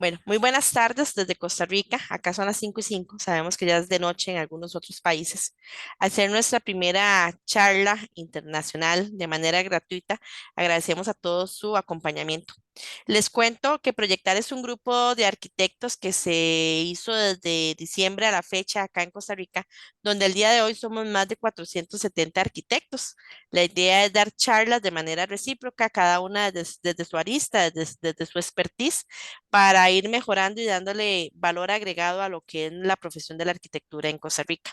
Bueno, muy buenas tardes desde Costa Rica. Acá son las 5:05. Sabemos que ya es de noche en algunos otros países. Al ser nuestra primera charla internacional de manera gratuita, agradecemos a todos su acompañamiento. Les cuento que Proyectar es un grupo de arquitectos que se hizo desde diciembre a la fecha acá en Costa Rica, donde el día de hoy somos más de 470 arquitectos. La idea es dar charlas de manera recíproca, cada una desde su arista, desde su expertise para ir mejorando y dándole valor agregado a lo que es la profesión de la arquitectura en Costa Rica.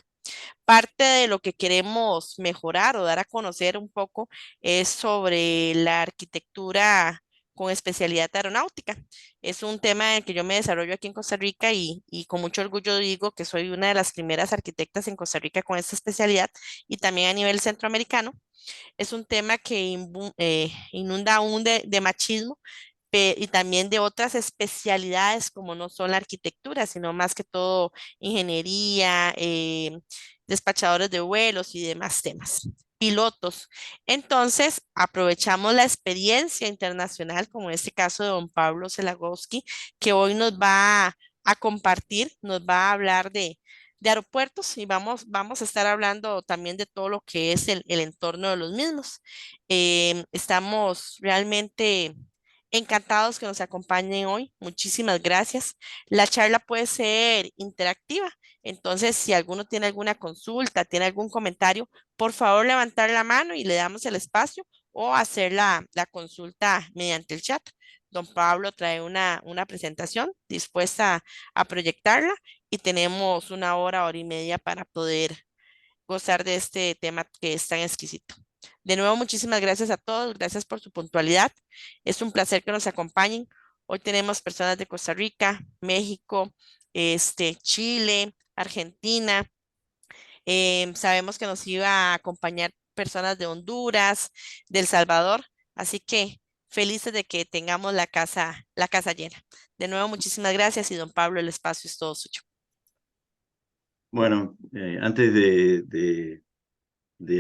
Parte de lo que queremos mejorar o dar a conocer un poco es sobre la arquitectura con especialidad aeronáutica. Es un tema en el que yo me desarrollo aquí en Costa Rica y con mucho orgullo digo que soy una de las primeras arquitectas en Costa Rica con esta especialidad y también a nivel centroamericano. Es un tema que inunda aún de machismo y también de otras especialidades como no son la arquitectura, sino más que todo ingeniería, despachadores de vuelos y demás temas. Pilotos. Entonces, aprovechamos la experiencia internacional, como en este caso de don Pablo Zelagowski, que hoy nos va a compartir, nos va a hablar de aeropuertos y vamos a estar hablando también de todo lo que es el entorno de los mismos. Estamos realmente encantados que nos acompañen hoy. Muchísimas gracias. La charla puede ser interactiva, entonces si alguno tiene alguna consulta, tiene algún comentario, por favor levantar la mano y le damos el espacio o hacer la consulta mediante el chat. Don Pablo trae una presentación dispuesta a proyectarla y tenemos una hora, hora y media para poder gozar de este tema que es tan exquisito. De nuevo, muchísimas gracias a todos, gracias por su puntualidad. Es un placer que nos acompañen. Hoy tenemos personas de Costa Rica, México, Chile, Argentina. Sabemos que nos iba a acompañar personas de Honduras, de El Salvador, así que felices de que tengamos la casa llena. De nuevo, muchísimas gracias y don Pablo, el espacio es todo suyo. Bueno, antes de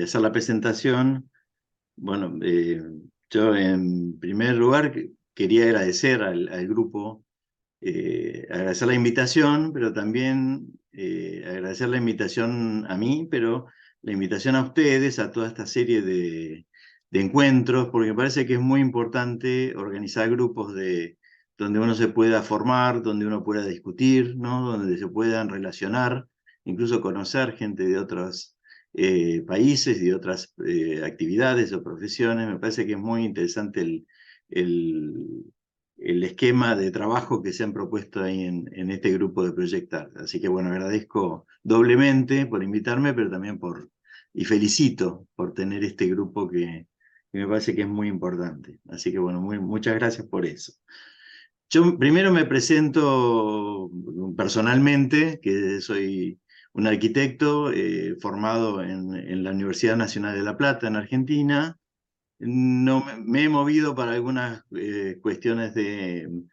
hacer la presentación, bueno, yo en primer lugar quería agradecer al grupo, agradecer la invitación, pero también agradecer la invitación a mí, pero la invitación a ustedes, a toda esta serie de encuentros, porque me parece que es muy importante organizar grupos donde uno se pueda formar, donde uno pueda discutir, ¿no? Donde se puedan relacionar, incluso conocer gente de otros países, de otras actividades o profesiones. Me parece que es muy interesante el, el esquema de trabajo que se han propuesto ahí en este grupo de Proyectar. Así que bueno, agradezco doblemente por invitarme, pero también y felicito por tener este grupo que me parece que es muy importante. Así que bueno, muchas gracias por eso. Yo primero me presento personalmente, que soy un arquitecto formado en la Universidad Nacional de La Plata, en Argentina. No, me he movido para algunas cuestiones de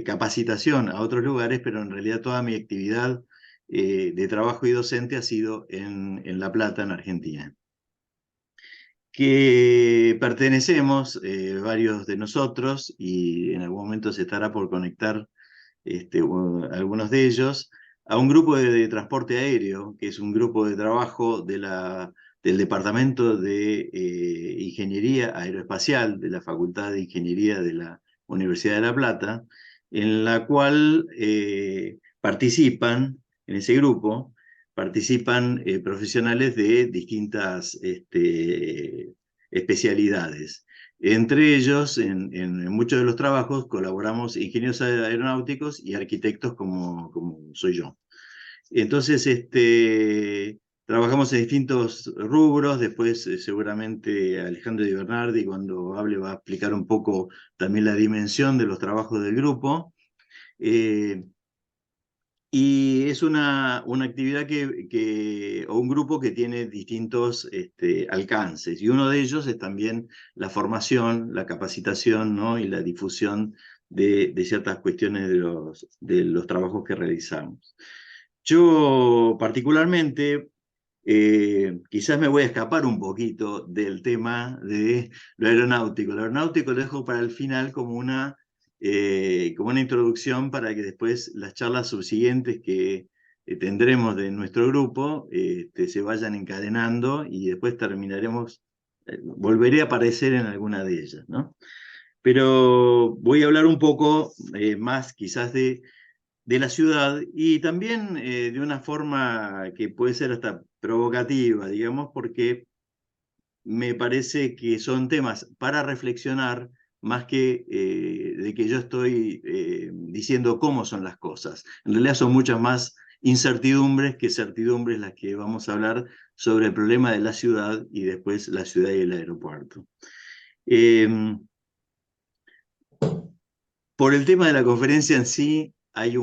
capacitación a otros lugares, pero en realidad toda mi actividad de trabajo y docente ha sido en La Plata, en Argentina. Que pertenecemos, varios de nosotros, y en algún momento se estará por conectar algunos de ellos, a un grupo de transporte aéreo, que es un grupo de trabajo del Departamento de Ingeniería Aeroespacial de la Facultad de Ingeniería de la Universidad de La Plata, en la cual participan, en ese grupo, participan profesionales de distintas especialidades. Entre ellos, en muchos de los trabajos, colaboramos ingenieros aeronáuticos y arquitectos como soy yo. Entonces, trabajamos en distintos rubros. Después, seguramente, Alejandro Di Bernardi, cuando hable, va a explicar un poco también la dimensión de los trabajos del grupo. Eh, y es una actividad o un grupo que tiene distintos alcances, y uno de ellos es también la formación, la capacitación, ¿no? Y la difusión de ciertas cuestiones de los trabajos que realizamos. Yo particularmente, quizás me voy a escapar un poquito del tema de lo aeronáutico. Lo aeronáutico lo dejo para el final como como una introducción para que después las charlas subsiguientes que tendremos de nuestro grupo se vayan encadenando y después terminaremos, volveré a aparecer en alguna de ellas, ¿no? Pero voy a hablar un poco más quizás de la ciudad y también de una forma que puede ser hasta provocativa, digamos, porque me parece que son temas para reflexionar más que de que yo estoy diciendo cómo son las cosas. En realidad son muchas más incertidumbres que certidumbres las que vamos a hablar sobre el problema de la ciudad y después la ciudad y el aeropuerto. Eh, por el tema de la conferencia en sí, hay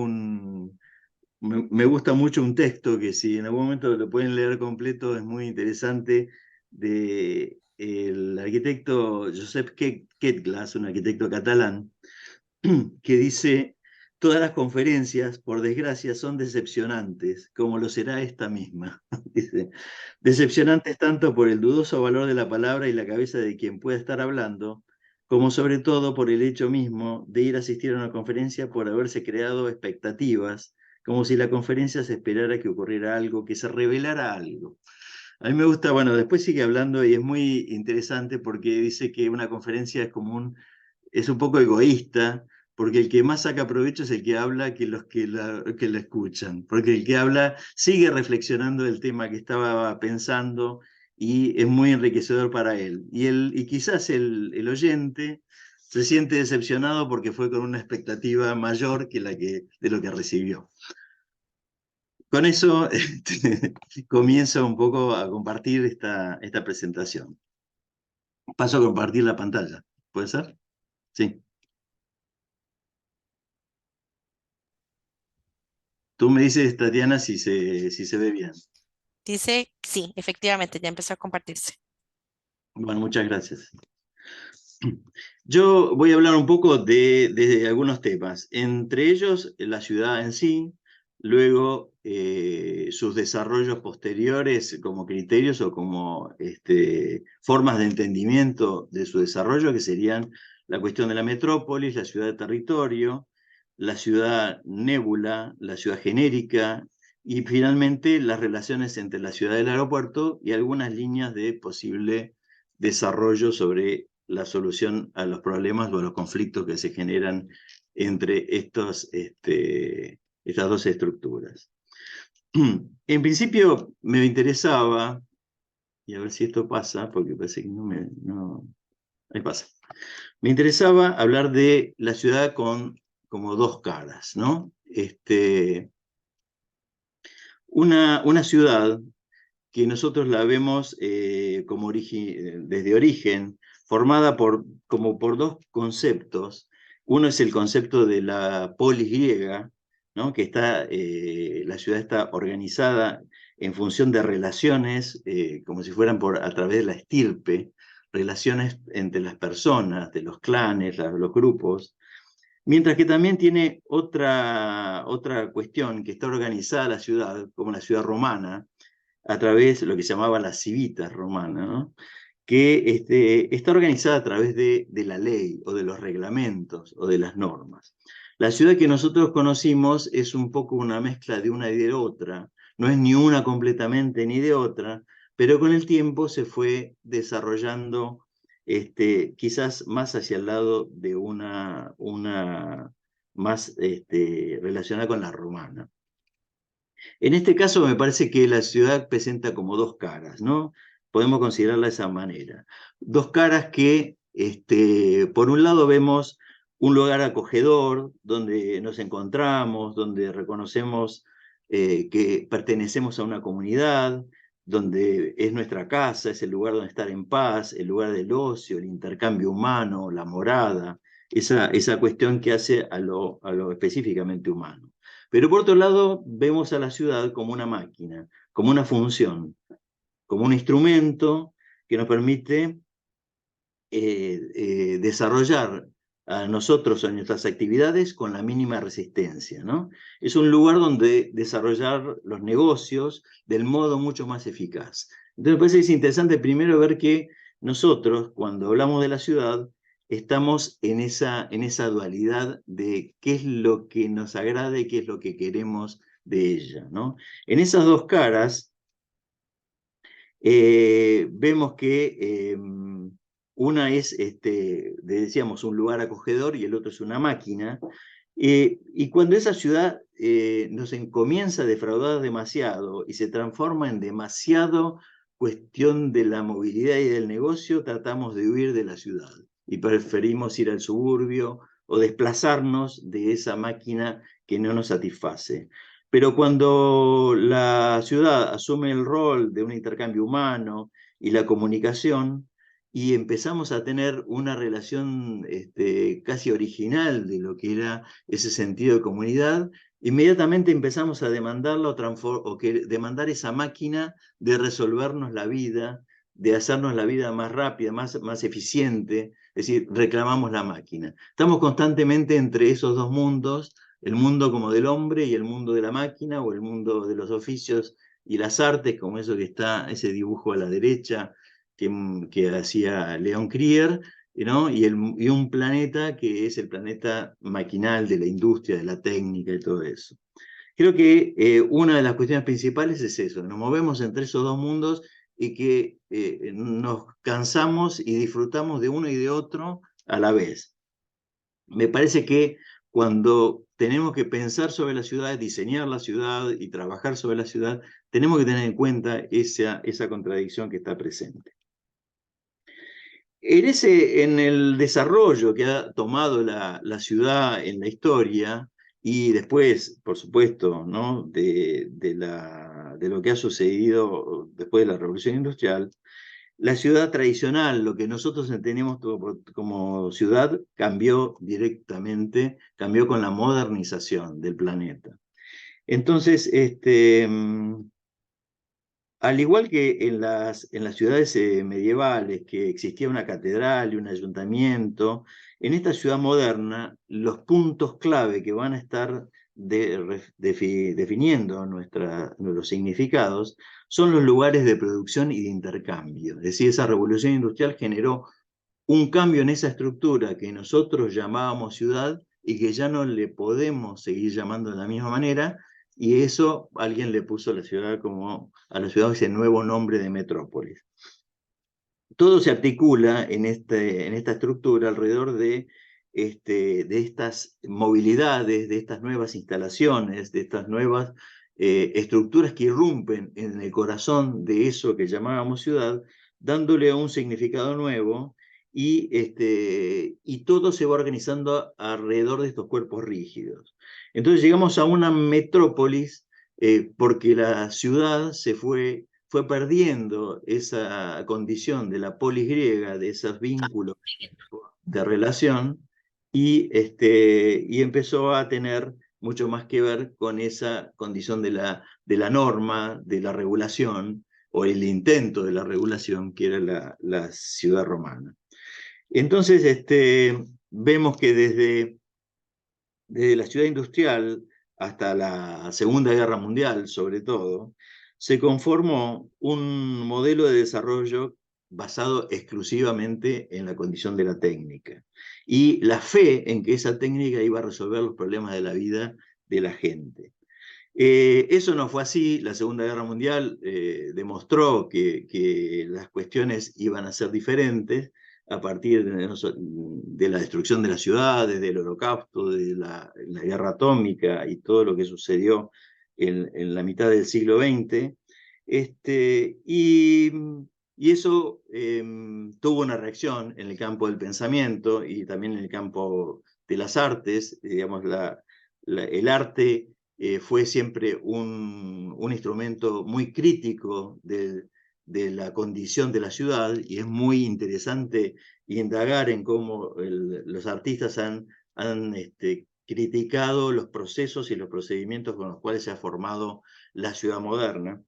me gusta mucho un texto que si en algún momento lo pueden leer completo es muy interesante, de el arquitecto Josep Quetglas, un arquitecto catalán, que dice: todas las conferencias, por desgracia, son decepcionantes, como lo será esta misma. Dice, decepcionantes tanto por el dudoso valor de la palabra y la cabeza de quien pueda estar hablando, como sobre todo por el hecho mismo de ir a asistir a una conferencia por haberse creado expectativas, como si la conferencia se esperara que ocurriera algo, que se revelara algo. A mí me gusta, bueno, después sigue hablando y es muy interesante porque dice que una conferencia es un poco egoísta, porque el que más saca provecho es el que habla que los que la escuchan, porque el que habla sigue reflexionando el tema que estaba pensando y es muy enriquecedor para él. Y quizás el oyente se siente decepcionado porque fue con una expectativa mayor que de lo que recibió. Con eso comienzo un poco a compartir esta presentación. Paso a compartir la pantalla. ¿Puede ser? Sí. Tú me dices, Tatiana, si se ve bien. Dice, sí, efectivamente, ya empezó a compartirse. Bueno, muchas gracias. Yo voy a hablar un poco de algunos temas, entre ellos la ciudad en sí, luego sus desarrollos posteriores como criterios o como formas de entendimiento de su desarrollo, que serían la cuestión de la metrópolis, la ciudad de territorio, la ciudad nébula, la ciudad genérica y finalmente las relaciones entre la ciudad y el aeropuerto y algunas líneas de posible desarrollo sobre la solución a los problemas o a los conflictos que se generan entre estas dos estructuras. En principio me interesaba, y a ver si esto pasa, porque parece que ahí pasa. Me interesaba hablar de la ciudad con como dos caras, ¿no? Una ciudad que nosotros la vemos desde origen, formada como por dos conceptos. Uno es el concepto de la polis griega, ¿no? Que la ciudad está organizada en función de relaciones, como si fueran a través de la estirpe, relaciones entre las personas, de los clanes, los grupos. Mientras que también tiene otra cuestión, que está organizada la ciudad, como la ciudad romana, a través de lo que se llamaba la civitas romana, ¿no? Que está organizada a través de la ley o de los reglamentos o de las normas. La ciudad que nosotros conocimos es un poco una mezcla de una y de otra, no es ni una completamente ni de otra, pero con el tiempo se fue desarrollando quizás más hacia el lado de una más relacionada con la romana. En este caso me parece que la ciudad presenta como dos caras, ¿no? Podemos considerarla de esa manera. Dos caras que, por un lado, vemos un lugar acogedor donde nos encontramos, donde reconocemos que pertenecemos a una comunidad, donde es nuestra casa, es el lugar donde estar en paz, el lugar del ocio, el intercambio humano, la morada, esa cuestión que hace a lo específicamente humano. Pero por otro lado, vemos a la ciudad como una máquina, como una función, como un instrumento que nos permite desarrollar a nosotros en nuestras actividades con la mínima resistencia, ¿no? Es un lugar donde desarrollar los negocios del modo mucho más eficaz. Entonces me parece que es interesante primero ver que nosotros, cuando hablamos de la ciudad, estamos en esa dualidad de qué es lo que nos agrada y qué es lo que queremos de ella, ¿no? En esas dos caras vemos que una es, decíamos, un lugar acogedor y el otro es una máquina. Y cuando esa ciudad comienza a defraudar demasiado y se transforma en demasiado cuestión de la movilidad y del negocio, tratamos de huir de la ciudad y preferimos ir al suburbio o desplazarnos de esa máquina que no nos satisface. Pero cuando la ciudad asume el rol de un intercambio humano y la comunicación, y empezamos a tener una relación casi original de lo que era ese sentido de comunidad, inmediatamente empezamos a demandarla demandar esa máquina de resolvernos la vida, de hacernos la vida más rápida, más eficiente, es decir, reclamamos la máquina. Estamos constantemente entre esos dos mundos, el mundo como del hombre y el mundo de la máquina, o el mundo de los oficios y las artes, como eso que está, ese dibujo a la derecha que hacía Leon Krier, ¿no? Y un planeta que es el planeta maquinal de la industria, de la técnica y todo eso. Creo que una de las cuestiones principales es eso, nos movemos entre esos dos mundos y que nos cansamos y disfrutamos de uno y de otro a la vez. Me parece que cuando tenemos que pensar sobre la ciudad, diseñar la ciudad y trabajar sobre la ciudad, tenemos que tener en cuenta esa contradicción que está presente. En el desarrollo que ha tomado la ciudad en la historia y después, por supuesto, ¿no? de lo que ha sucedido después de la Revolución Industrial, la ciudad tradicional, lo que nosotros entendemos como ciudad, cambió directamente, cambió con la modernización del planeta. Entonces, al igual que en las ciudades medievales, que existía una catedral y un ayuntamiento, en esta ciudad moderna, los puntos clave que van a estar definiendo nuestros significados son los lugares de producción y de intercambio. Es decir, esa revolución industrial generó un cambio en esa estructura que nosotros llamábamos ciudad y que ya no le podemos seguir llamando de la misma manera, y eso alguien le puso a la ciudad ese nuevo nombre de metrópolis. Todo se articula en esta estructura alrededor de estas movilidades, de estas nuevas instalaciones, de estas nuevas estructuras que irrumpen en el corazón de eso que llamábamos ciudad, dándole un significado nuevo, y todo se va organizando alrededor de estos cuerpos rígidos. Entonces llegamos a una metrópolis porque la ciudad fue perdiendo esa condición de la polis griega, de esos vínculos de relación, y empezó a tener mucho más que ver con esa condición de la norma, de la regulación, o el intento de la regulación, que era la ciudad romana. Entonces, vemos que desde la ciudad industrial hasta la Segunda Guerra Mundial, sobre todo, se conformó un modelo de desarrollo basado exclusivamente en la condición de la técnica y la fe en que esa técnica iba a resolver los problemas de la vida de la gente. Eso no fue así. La Segunda Guerra Mundial demostró que las cuestiones iban a ser diferentes a partir de la destrucción de las ciudades, del holocausto, de la guerra atómica y todo lo que sucedió en la mitad del siglo XX. Y eso tuvo una reacción en el campo del pensamiento y también en el campo de las artes. Digamos, el arte fue siempre un instrumento muy crítico de la condición de la ciudad, y es muy interesante indagar en cómo los artistas han criticado los procesos y los procedimientos con los cuales se ha formado la ciudad moderna.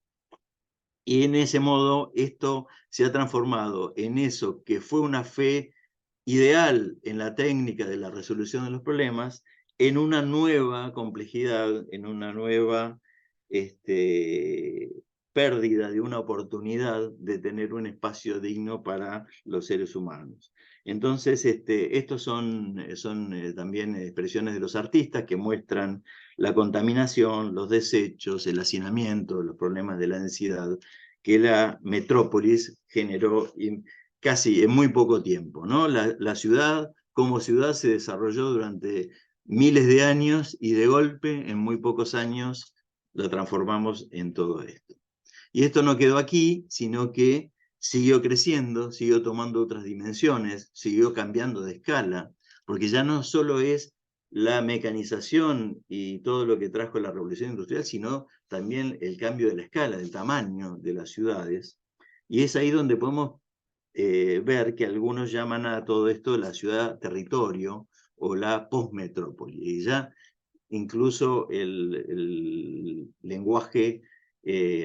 Y en ese modo esto se ha transformado en eso que fue una fe ideal en la técnica de la resolución de los problemas, en una nueva complejidad, en una nueva pérdida de una oportunidad de tener un espacio digno para los seres humanos. Entonces, estos son también expresiones de los artistas que muestran la contaminación, los desechos, el hacinamiento, los problemas de la densidad que la metrópolis generó casi en muy poco tiempo, ¿no? La ciudad como ciudad se desarrolló durante miles de años y de golpe, en muy pocos años, la transformamos en todo esto. Y esto no quedó aquí, sino que siguió creciendo, siguió tomando otras dimensiones, siguió cambiando de escala, porque ya no solo es la mecanización y todo lo que trajo la revolución industrial, sino también el cambio de la escala, del tamaño de las ciudades. Y es ahí donde podemos ver que algunos llaman a todo esto la ciudad-territorio o la postmetrópoli. Y ya incluso el lenguaje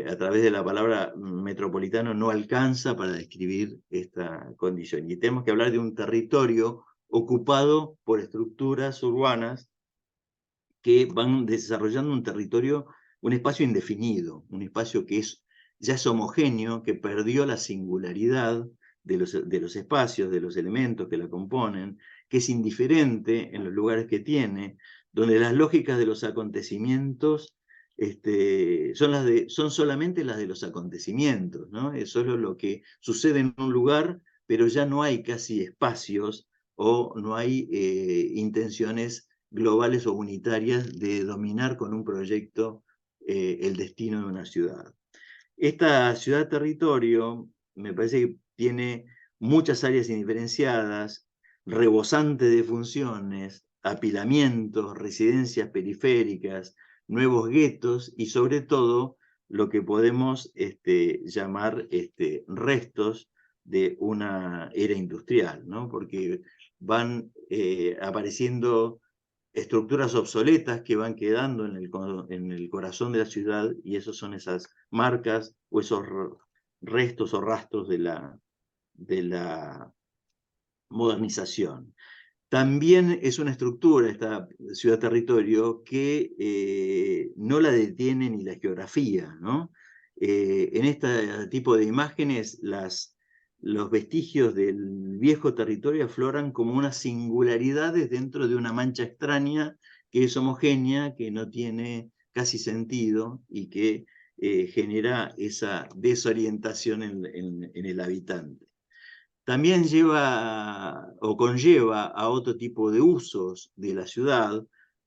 a través de la palabra metropolitano no alcanza para describir esta condición. Y tenemos que hablar de un territorio ocupado por estructuras urbanas que van desarrollando un territorio, un espacio indefinido, un espacio que ya es homogéneo, que perdió la singularidad de los espacios, de los elementos que la componen, que es indiferente en los lugares que tiene, donde las lógicas de los acontecimientos son solamente las de los acontecimientos, ¿no? Es solo lo que sucede en un lugar, pero ya no hay casi espacios o no hay intenciones globales o unitarias de dominar con un proyecto el destino de una ciudad. Esta ciudad-territorio me parece que tiene muchas áreas indiferenciadas, rebosante de funciones, apilamientos, residencias periféricas, nuevos guetos y sobre todo lo que podemos llamar restos de una era industrial, ¿no? Porque van apareciendo estructuras obsoletas que van quedando en el corazón de la ciudad y esos son esas marcas o esos restos o rastros de la modernización. También es una estructura, esta ciudad-territorio, que no la detiene ni la geografía, ¿no? En este tipo de imágenes, los vestigios del viejo territorio afloran como unas singularidades dentro de una mancha extraña que es homogénea, que no tiene casi sentido y que genera esa desorientación en el habitante. También lleva o conlleva a otro tipo de usos de la ciudad,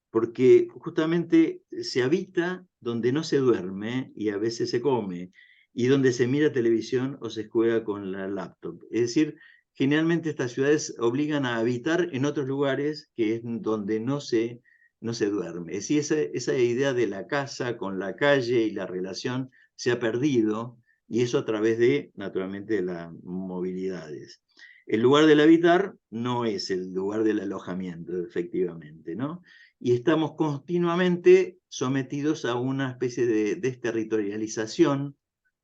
porque justamente se habita donde no se duerme y a veces se come, y donde se mira televisión o se juega con la laptop. Es decir, generalmente estas ciudades obligan a habitar en otros lugares que es donde no se duerme. Es decir, esa idea de la casa con la calle y la relación se ha perdido y eso a través de, naturalmente, de las movilidades. El lugar del habitar no es el lugar del alojamiento, efectivamente, ¿no? Y estamos continuamente sometidos a una especie de desterritorialización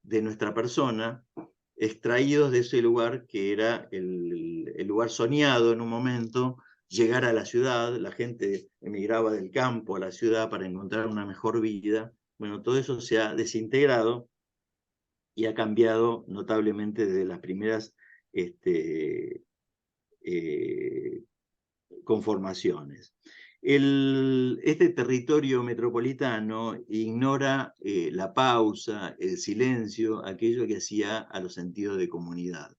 de nuestra persona, extraídos de ese lugar que era el lugar soñado en un momento, llegar a la ciudad, la gente emigraba del campo a la ciudad para encontrar una mejor vida. Bueno, todo eso se ha desintegrado y ha cambiado notablemente desde las primeras eh, conformaciones. Este territorio metropolitano ignora la pausa, el silencio, aquello que hacía a los sentidos de comunidad.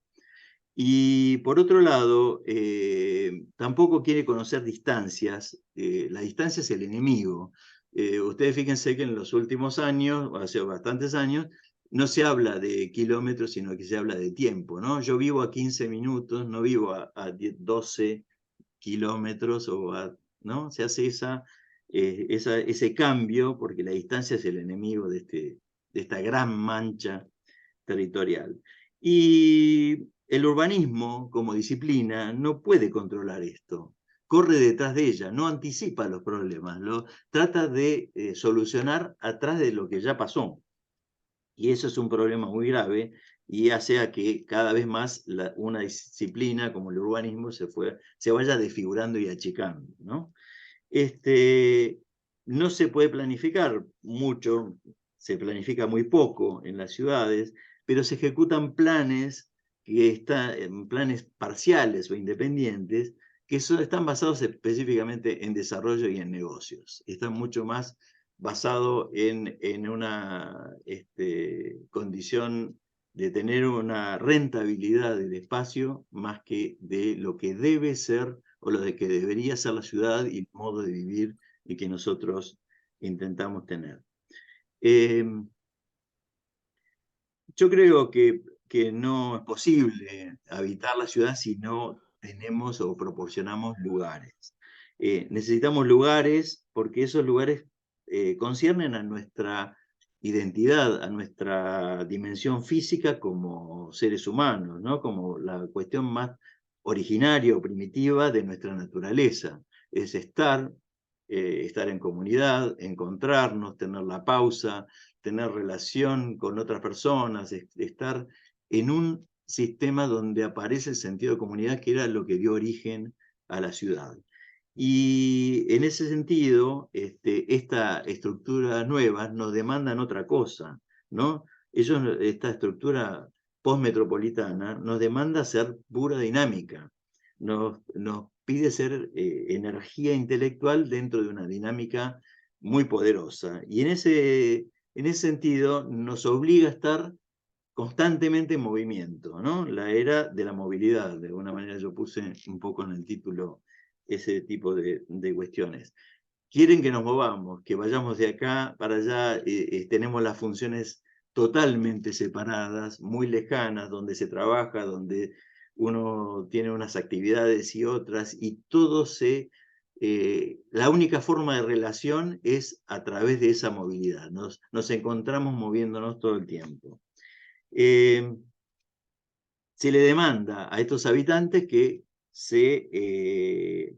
Y por otro lado, tampoco quiere conocer distancias. La distancia es el enemigo. Ustedes fíjense que en los últimos años, hace bastantes años, no se habla de kilómetros, sino que se habla de tiempo, ¿no? Yo vivo a 15 minutos, no vivo a 12 kilómetros, ¿no? Se hace ese cambio porque la distancia es el enemigo de esta gran mancha territorial. Y el urbanismo, como disciplina, no puede controlar esto. Corre detrás de ella, no anticipa los problemas, trata de solucionar atrás de lo que ya pasó. Y eso es un problema muy grave y hace a que cada vez más una disciplina como el urbanismo se vaya desfigurando y achicando, ¿no? No se puede planificar mucho, se planifica muy poco en las ciudades, pero se ejecutan planes que está en planes parciales o independientes, que están basados específicamente en desarrollo y en negocios. Están mucho más basados en una condición de tener una rentabilidad del espacio más que de lo que debe ser o lo de que debería ser la ciudad y el modo de vivir y que nosotros intentamos tener. Yo creo que no es posible habitar la ciudad si no tenemos o proporcionamos lugares. Necesitamos lugares porque esos lugares conciernen a nuestra identidad, a nuestra dimensión física como seres humanos, ¿no? Como la cuestión más originaria o primitiva de nuestra naturaleza. Es estar en comunidad, encontrarnos, tener la pausa, tener relación con otras personas, estar en un sistema donde aparece el sentido de comunidad, que era lo que dio origen a la ciudad. Y en ese sentido, esta estructura nueva nos demandan otra cosa, ¿no? Esta estructura postmetropolitana nos demanda ser pura dinámica, nos pide ser energía intelectual dentro de una dinámica muy poderosa. Y en ese sentido nos obliga a estar constantemente en movimiento, ¿no? La era de la movilidad, de alguna manera yo puse un poco en el título ese tipo de cuestiones. Quieren que nos movamos, que vayamos de acá para allá, tenemos las funciones totalmente separadas, muy lejanas, donde se trabaja, donde uno tiene unas actividades y otras, y todo la única forma de relación es a través de esa movilidad. Nos encontramos moviéndonos todo el tiempo. Se le demanda a estos habitantes que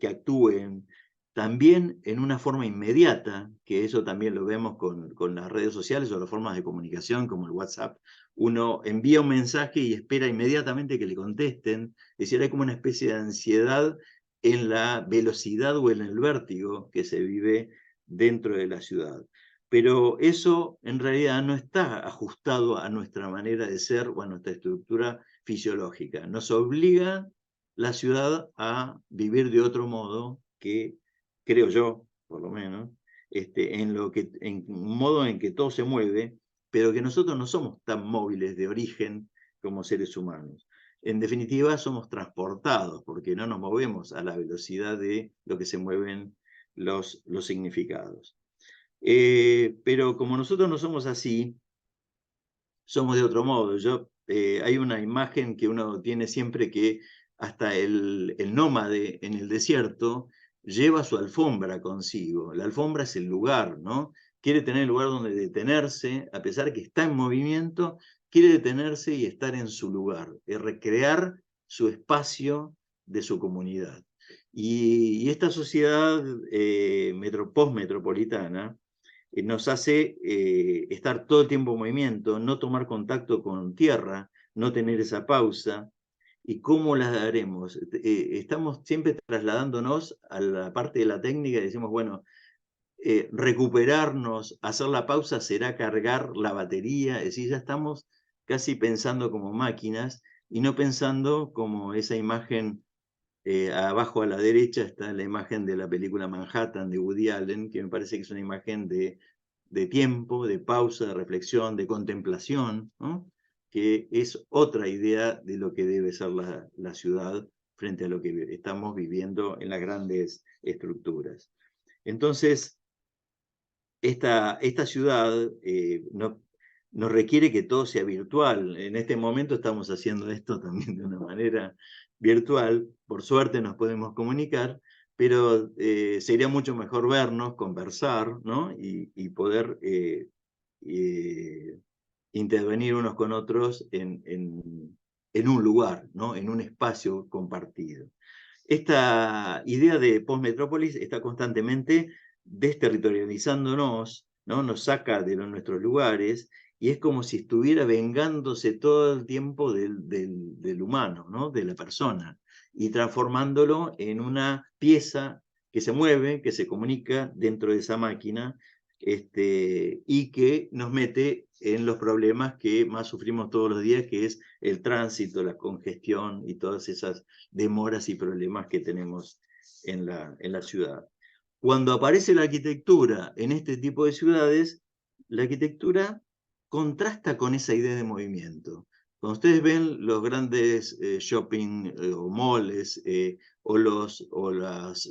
actúen también en una forma inmediata, que eso también lo vemos con las redes sociales o las formas de comunicación como el WhatsApp. Uno envía un mensaje y espera inmediatamente que le contesten. Es decir, hay como una especie de ansiedad en la velocidad o en el vértigo que se vive dentro de la ciudad. Pero eso en realidad no está ajustado a nuestra manera de ser o a nuestra estructura fisiológica. Nos obliga la ciudad a vivir de otro modo que, creo yo, por lo menos, en un modo en que todo se mueve, pero que nosotros no somos tan móviles de origen como seres humanos. En definitiva, somos transportados porque no nos movemos a la velocidad de lo que se mueven los significados. Pero como nosotros no somos así, somos de otro modo. Hay una imagen que uno tiene siempre que hasta el nómade en el desierto lleva su alfombra consigo. La alfombra es el lugar, ¿no? Quiere tener el lugar donde detenerse, a pesar que está en movimiento, quiere detenerse y estar en su lugar, recrear su espacio de su comunidad. Y esta sociedad postmetropolitana nos hace estar todo el tiempo en movimiento, no tomar contacto con tierra, no tener esa pausa. ¿Y cómo la daremos? Estamos siempre trasladándonos a la parte de la técnica y decimos, bueno, recuperarnos, hacer la pausa será cargar la batería, es decir, ya estamos casi pensando como máquinas y no pensando como esa imagen. Abajo a la derecha está la imagen de la película Manhattan de Woody Allen, que me parece que es una imagen de tiempo, de pausa, de reflexión, de contemplación, ¿no? Que es otra idea de lo que debe ser la ciudad frente a lo que estamos viviendo en las grandes estructuras. Entonces, esta ciudad nos requiere que todo sea virtual. En este momento estamos haciendo esto también de una manera virtual. Por suerte nos podemos comunicar, pero sería mucho mejor vernos, conversar, ¿no? Y poder intervenir unos con otros en un lugar, ¿no? En un espacio compartido. Esta idea de postmetrópolis está constantemente desterritorializándonos, ¿no? Nos saca de nuestros lugares y es como si estuviera vengándose todo el tiempo del humano, ¿no? De la persona, y transformándolo en una pieza que se mueve, que se comunica dentro de esa máquina, y que nos mete en los problemas que más sufrimos todos los días, que es el tránsito, la congestión y todas esas demoras y problemas que tenemos en la ciudad. Cuando aparece la arquitectura en este tipo de ciudades, la arquitectura contrasta con esa idea de movimiento. Cuando ustedes ven los grandes shopping o malls o las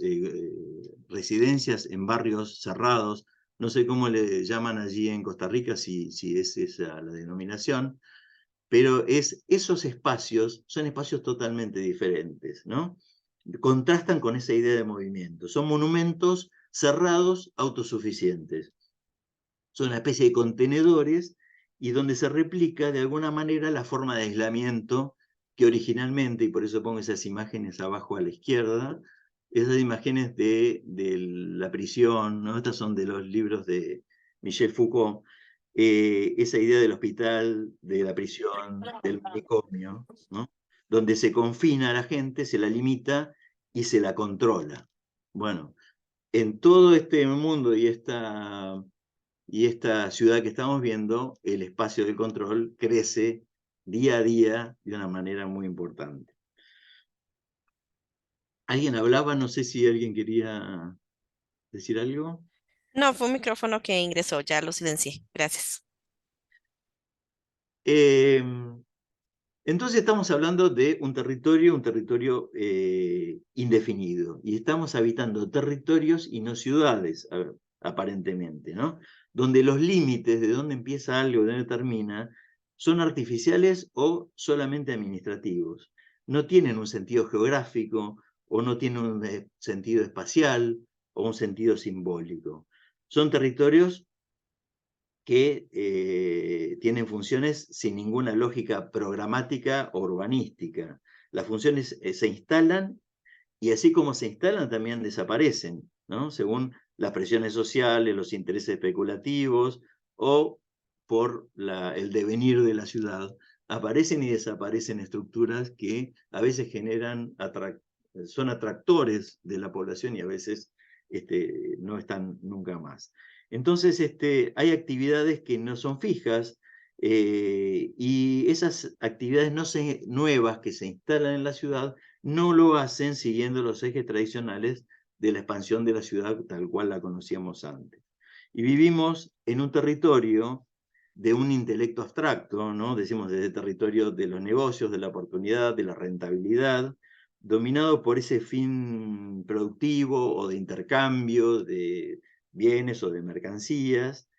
residencias en barrios cerrados, no sé cómo le llaman allí en Costa Rica, si es esa la denominación, pero esos espacios son espacios totalmente diferentes, ¿no? Contrastan con esa idea de movimiento. Son monumentos cerrados, autosuficientes. Son una especie de contenedores y donde se replica de alguna manera la forma de aislamiento que originalmente, y por eso pongo esas imágenes abajo a la izquierda, esas imágenes de la prisión, ¿no? Estas son de los libros de Michel Foucault, esa idea del hospital, de la prisión, del manicomio, ¿no? Donde se confina a la gente, se la limita y se la controla. Bueno, en todo este mundo y esta ciudad que estamos viendo, el espacio del control crece día a día de una manera muy importante. ¿Alguien hablaba? No sé si alguien quería decir algo. No, fue un micrófono que ingresó, ya lo silencié. Gracias. Eh, entonces estamos hablando de un territorio indefinido, y estamos habitando territorios y no ciudades, aparentemente, ¿no? Donde los límites de dónde empieza algo y dónde termina son artificiales o solamente administrativos. No tienen un sentido geográfico o no tienen un sentido espacial o un sentido simbólico. Son territorios que tienen funciones sin ninguna lógica programática o urbanística. Las funciones se instalan y así como se instalan también desaparecen, ¿no? Según las presiones sociales, los intereses especulativos o por el devenir de la ciudad. Aparecen y desaparecen estructuras que a veces son atractores de la población y a veces no están nunca más. Entonces, hay actividades que no son fijas, y esas actividades nuevas que se instalan en la ciudad no lo hacen siguiendo los ejes tradicionales de la expansión de la ciudad tal cual la conocíamos antes. Y vivimos en un territorio de un intelecto abstracto, ¿no? Decimos desde el territorio de los negocios, de la oportunidad, de la rentabilidad, dominado por ese fin productivo o de intercambio de bienes o de mercancías,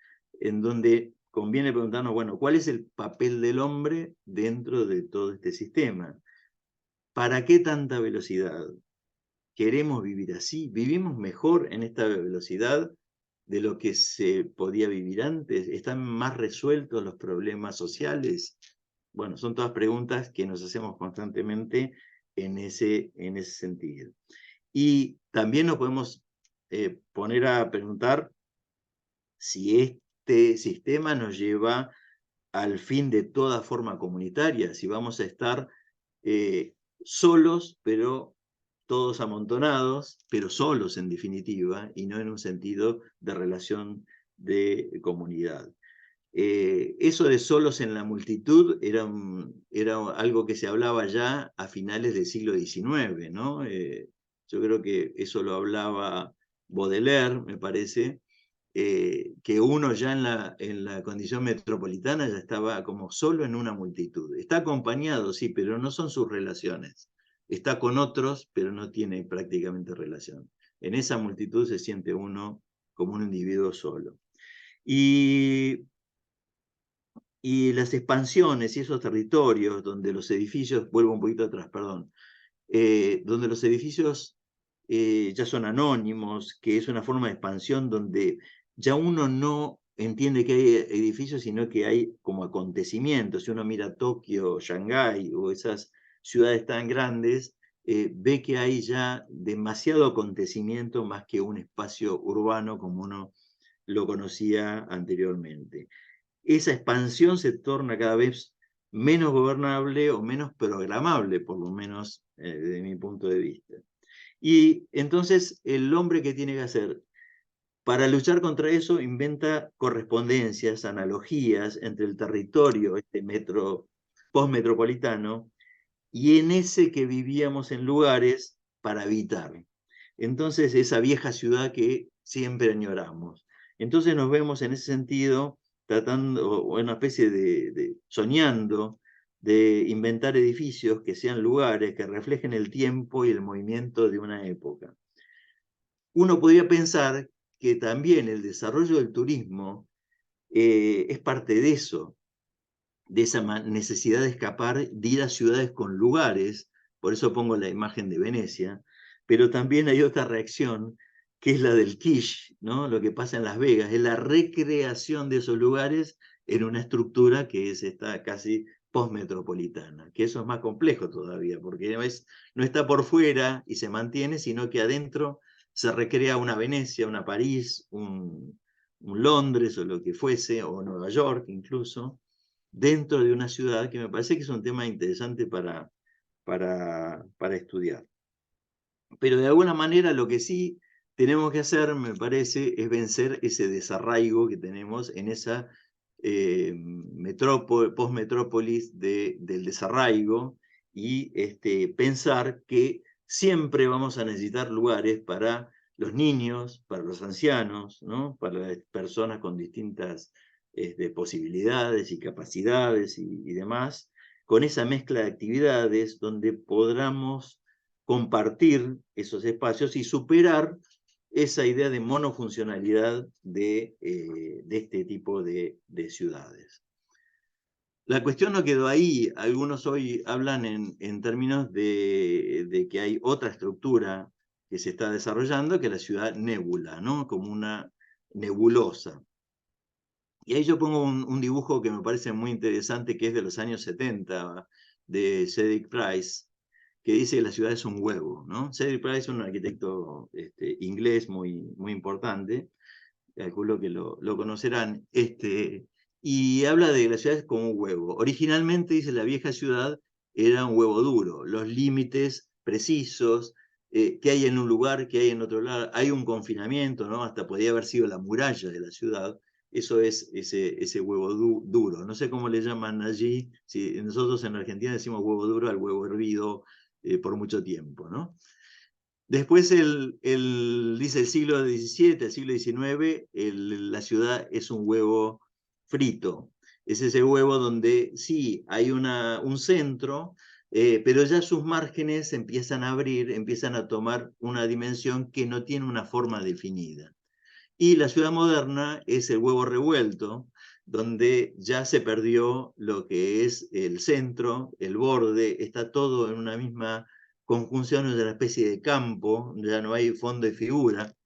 en donde conviene preguntarnos, bueno, ¿cuál es el papel del hombre dentro de todo este sistema? ¿Para qué tanta velocidad? ¿Queremos vivir así? ¿Vivimos mejor en esta velocidad de lo que se podía vivir antes? ¿Están más resueltos los problemas sociales? Bueno, son todas preguntas que nos hacemos constantemente en ese sentido. Y también nos podemos poner a preguntar si este sistema nos lleva al fin de toda forma comunitaria, si vamos a estar solos, pero todos amontonados, pero solos en definitiva, y no en un sentido de relación de comunidad. Eso de solos en la multitud era algo que se hablaba ya a finales del siglo XIX, ¿no? Yo creo que eso lo hablaba Baudelaire, me parece, que uno ya en la condición metropolitana ya estaba como solo en una multitud. Está acompañado, sí, pero no son sus relaciones. Está con otros, pero no tiene prácticamente relación. En esa multitud se siente uno como un individuo solo. Y las expansiones y esos territorios donde los edificios, vuelvo un poquito atrás, perdón, donde los edificios ya son anónimos, que es una forma de expansión donde ya uno no entiende que hay edificios, sino que hay como acontecimientos. Si uno mira Tokio, Shanghái o esas ciudades tan grandes, ve que hay ya demasiado acontecimiento más que un espacio urbano como uno lo conocía anteriormente. Esa expansión se torna cada vez menos gobernable o menos programable, por lo menos desde mi punto de vista. Y entonces el hombre, ¿qué tiene que hacer? Para luchar contra eso, inventa correspondencias, analogías entre el territorio, este postmetropolitano, y en ese que vivíamos en lugares para habitar. Entonces, esa vieja ciudad que siempre añoramos. Entonces nos vemos en ese sentido tratando, o en una especie soñando, de inventar edificios que sean lugares que reflejen el tiempo y el movimiento de una época. Uno podría pensar que también el desarrollo del turismo es parte de eso, de esa necesidad de escapar, de ir a ciudades con lugares, por eso pongo la imagen de Venecia, pero también hay otra reacción, que es la del quiche, ¿no? Lo que pasa en Las Vegas, es la recreación de esos lugares en una estructura que es esta casi postmetropolitana, que eso es más complejo todavía, porque no está por fuera y se mantiene, sino que adentro se recrea una Venecia, una París, un Londres o lo que fuese, o Nueva York incluso, dentro de una ciudad, que me parece que es un tema interesante para estudiar. Pero de alguna manera lo que sí tenemos que hacer, me parece, es vencer ese desarraigo que tenemos en esa postmetrópolis del desarraigo, y pensar que siempre vamos a necesitar lugares para los niños, para los ancianos, ¿no? Para las personas con distintas posibilidades y capacidades y demás, con esa mezcla de actividades donde podamos compartir esos espacios y superar esa idea de monofuncionalidad de este tipo de ciudades. La cuestión no quedó ahí. Algunos hoy hablan en términos de que hay otra estructura que se está desarrollando, que es la ciudad nébula, ¿no? Como una nebulosa. Y ahí yo pongo un dibujo que me parece muy interesante, que es de los años 70, de Cedric Price, que dice que la ciudad es un huevo, ¿no? Cedric Price es un arquitecto inglés muy importante, calculo que lo conocerán, y habla de las ciudades como un huevo. Originalmente, dice, la vieja ciudad era un huevo duro, los límites precisos, que hay en un lugar, que hay en otro lado, hay un confinamiento, ¿no? Hasta podía haber sido la muralla de la ciudad. Eso es ese huevo duro. No sé cómo le llaman allí. Si nosotros en Argentina decimos huevo duro al huevo hervido por mucho tiempo, ¿no? Después dice el siglo XVII, el siglo XIX, la ciudad es un huevo frito. Es ese huevo donde sí hay un centro, pero ya sus márgenes empiezan a abrir, empiezan a tomar una dimensión que no tiene una forma definida. Y la ciudad moderna es el huevo revuelto, donde ya se perdió lo que es el centro, el borde, está todo en una misma conjunción, de una especie de campo, ya no hay fondo y figura,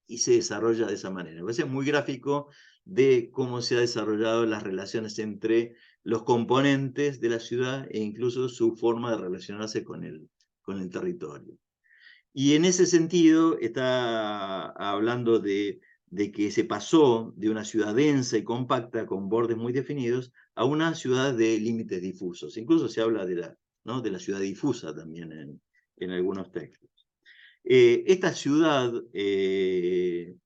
y se desarrolla de esa manera. Me parece muy gráfico de cómo se han desarrollado las relaciones entre los componentes de la ciudad e incluso su forma de relacionarse con el territorio. Y en ese sentido está hablando de que se pasó de una ciudad densa y compacta con bordes muy definidos a una ciudad de límites difusos. Incluso se habla ¿no? de la ciudad difusa también en algunos textos. Esta ciudad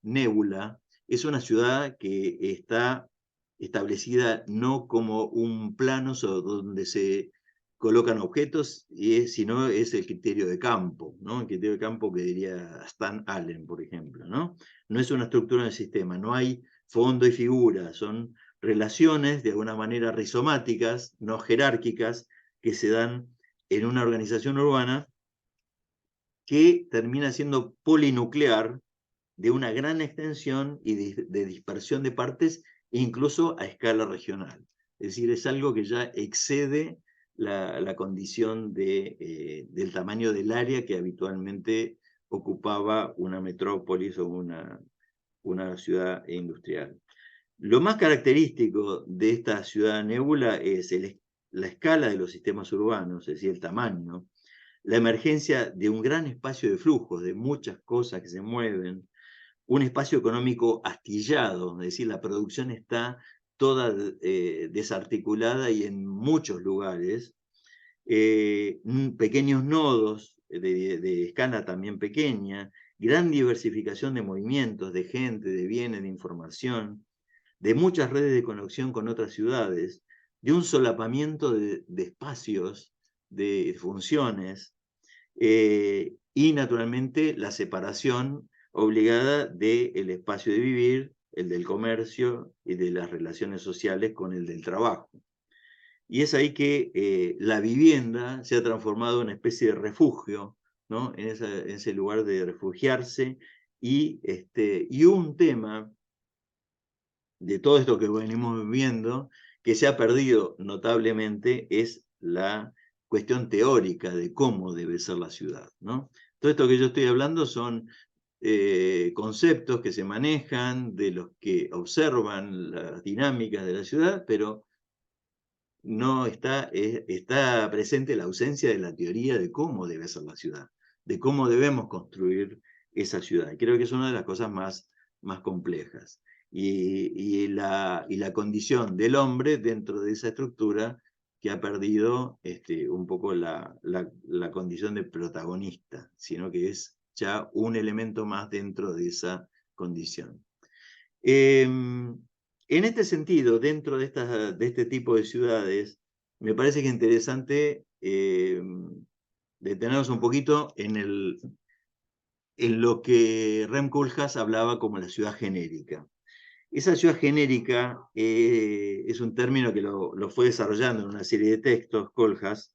nébula es una ciudad que está establecida no como un plano donde se colocan objetos, sino es el criterio de campo, ¿no? El criterio de campo que diría Stan Allen, por ejemplo, ¿no? No es una estructura del sistema, no hay fondo y figura, son relaciones de alguna manera rizomáticas, no jerárquicas, que se dan en una organización urbana que termina siendo polinuclear, de una gran extensión y de dispersión de partes, incluso a escala regional. Es decir, es algo que ya excede la condición del tamaño del área que habitualmente ocupaba una metrópolis o una ciudad industrial. Lo más característico de esta ciudad nébula es la escala de los sistemas urbanos, es decir, el tamaño, la emergencia de un gran espacio de flujos, de muchas cosas que se mueven, un espacio económico astillado, es decir, la producción está toda desarticulada y en muchos lugares, pequeños nodos de escala también pequeña, gran diversificación de movimientos, de gente, de bienes, de información, de muchas redes de conexión con otras ciudades, de un solapamiento de espacios, de funciones, y naturalmente la separación obligada del espacio de vivir, el del comercio y de las relaciones sociales con el del trabajo. Y es ahí que la vivienda se ha transformado en una especie de refugio, ¿no? En ese lugar de refugiarse. Y un tema de todo esto que venimos viendo, que se ha perdido notablemente, es la cuestión teórica de cómo debe ser la ciudad, ¿no? Todo esto que yo estoy hablando son conceptos que se manejan, de los que observan las dinámicas de la ciudad, pero no está, está presente la ausencia de la teoría de cómo debe ser la ciudad, de cómo debemos construir esa ciudad. Y creo que es una de las cosas más complejas. Y la condición del hombre dentro de esa estructura que ha perdido un poco la condición de protagonista, sino que es ya un elemento más dentro de esa condición. En este sentido, dentro de este tipo de ciudades, me parece que es interesante detenernos un poquito en lo que Rem Koolhaas hablaba como la ciudad genérica. Esa ciudad genérica es un término que lo fue desarrollando en una serie de textos, Koolhaas,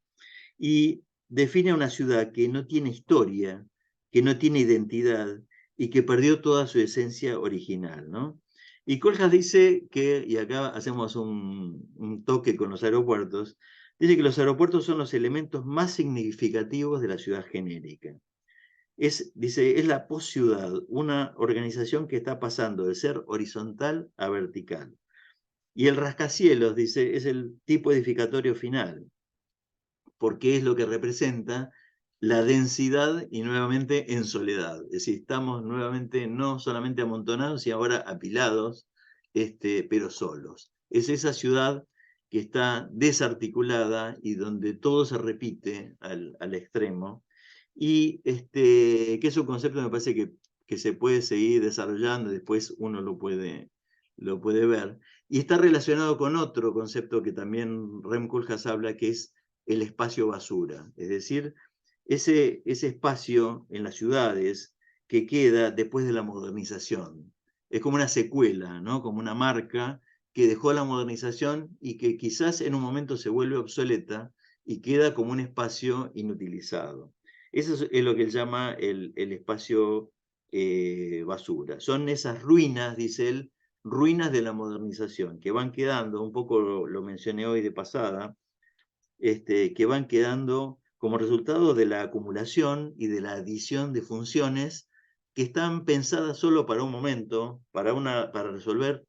y define a una ciudad que no tiene historia, que no tiene identidad y que perdió toda su esencia original, ¿no? Y Koolhaas dice que, y acá hacemos un toque con los aeropuertos, dice que los aeropuertos son los elementos más significativos de la ciudad genérica. Dice, es la posciudad, una organización que está pasando de ser horizontal a vertical. Y el rascacielos, dice, es el tipo edificatorio final, porque es lo que representa la densidad y nuevamente en soledad. Es decir, estamos nuevamente no solamente amontonados, sino ahora apilados, pero solos. Es esa ciudad que está desarticulada y donde todo se repite al extremo, y que es un concepto me parece que se puede seguir desarrollando, después uno lo puede ver, y está relacionado con otro concepto que también Rem Koolhaas habla, que es el espacio basura, es decir, ese espacio en las ciudades que queda después de la modernización. Es como una secuela, ¿no? Como una marca que dejó la modernización y que quizás en un momento se vuelve obsoleta y queda como un espacio inutilizado. Eso es lo que él llama el espacio basura. Son esas ruinas, dice él, ruinas de la modernización, que van quedando, un poco lo mencioné hoy de pasada, que van quedando como resultado de la acumulación y de la adición de funciones que están pensadas solo para un momento, para resolver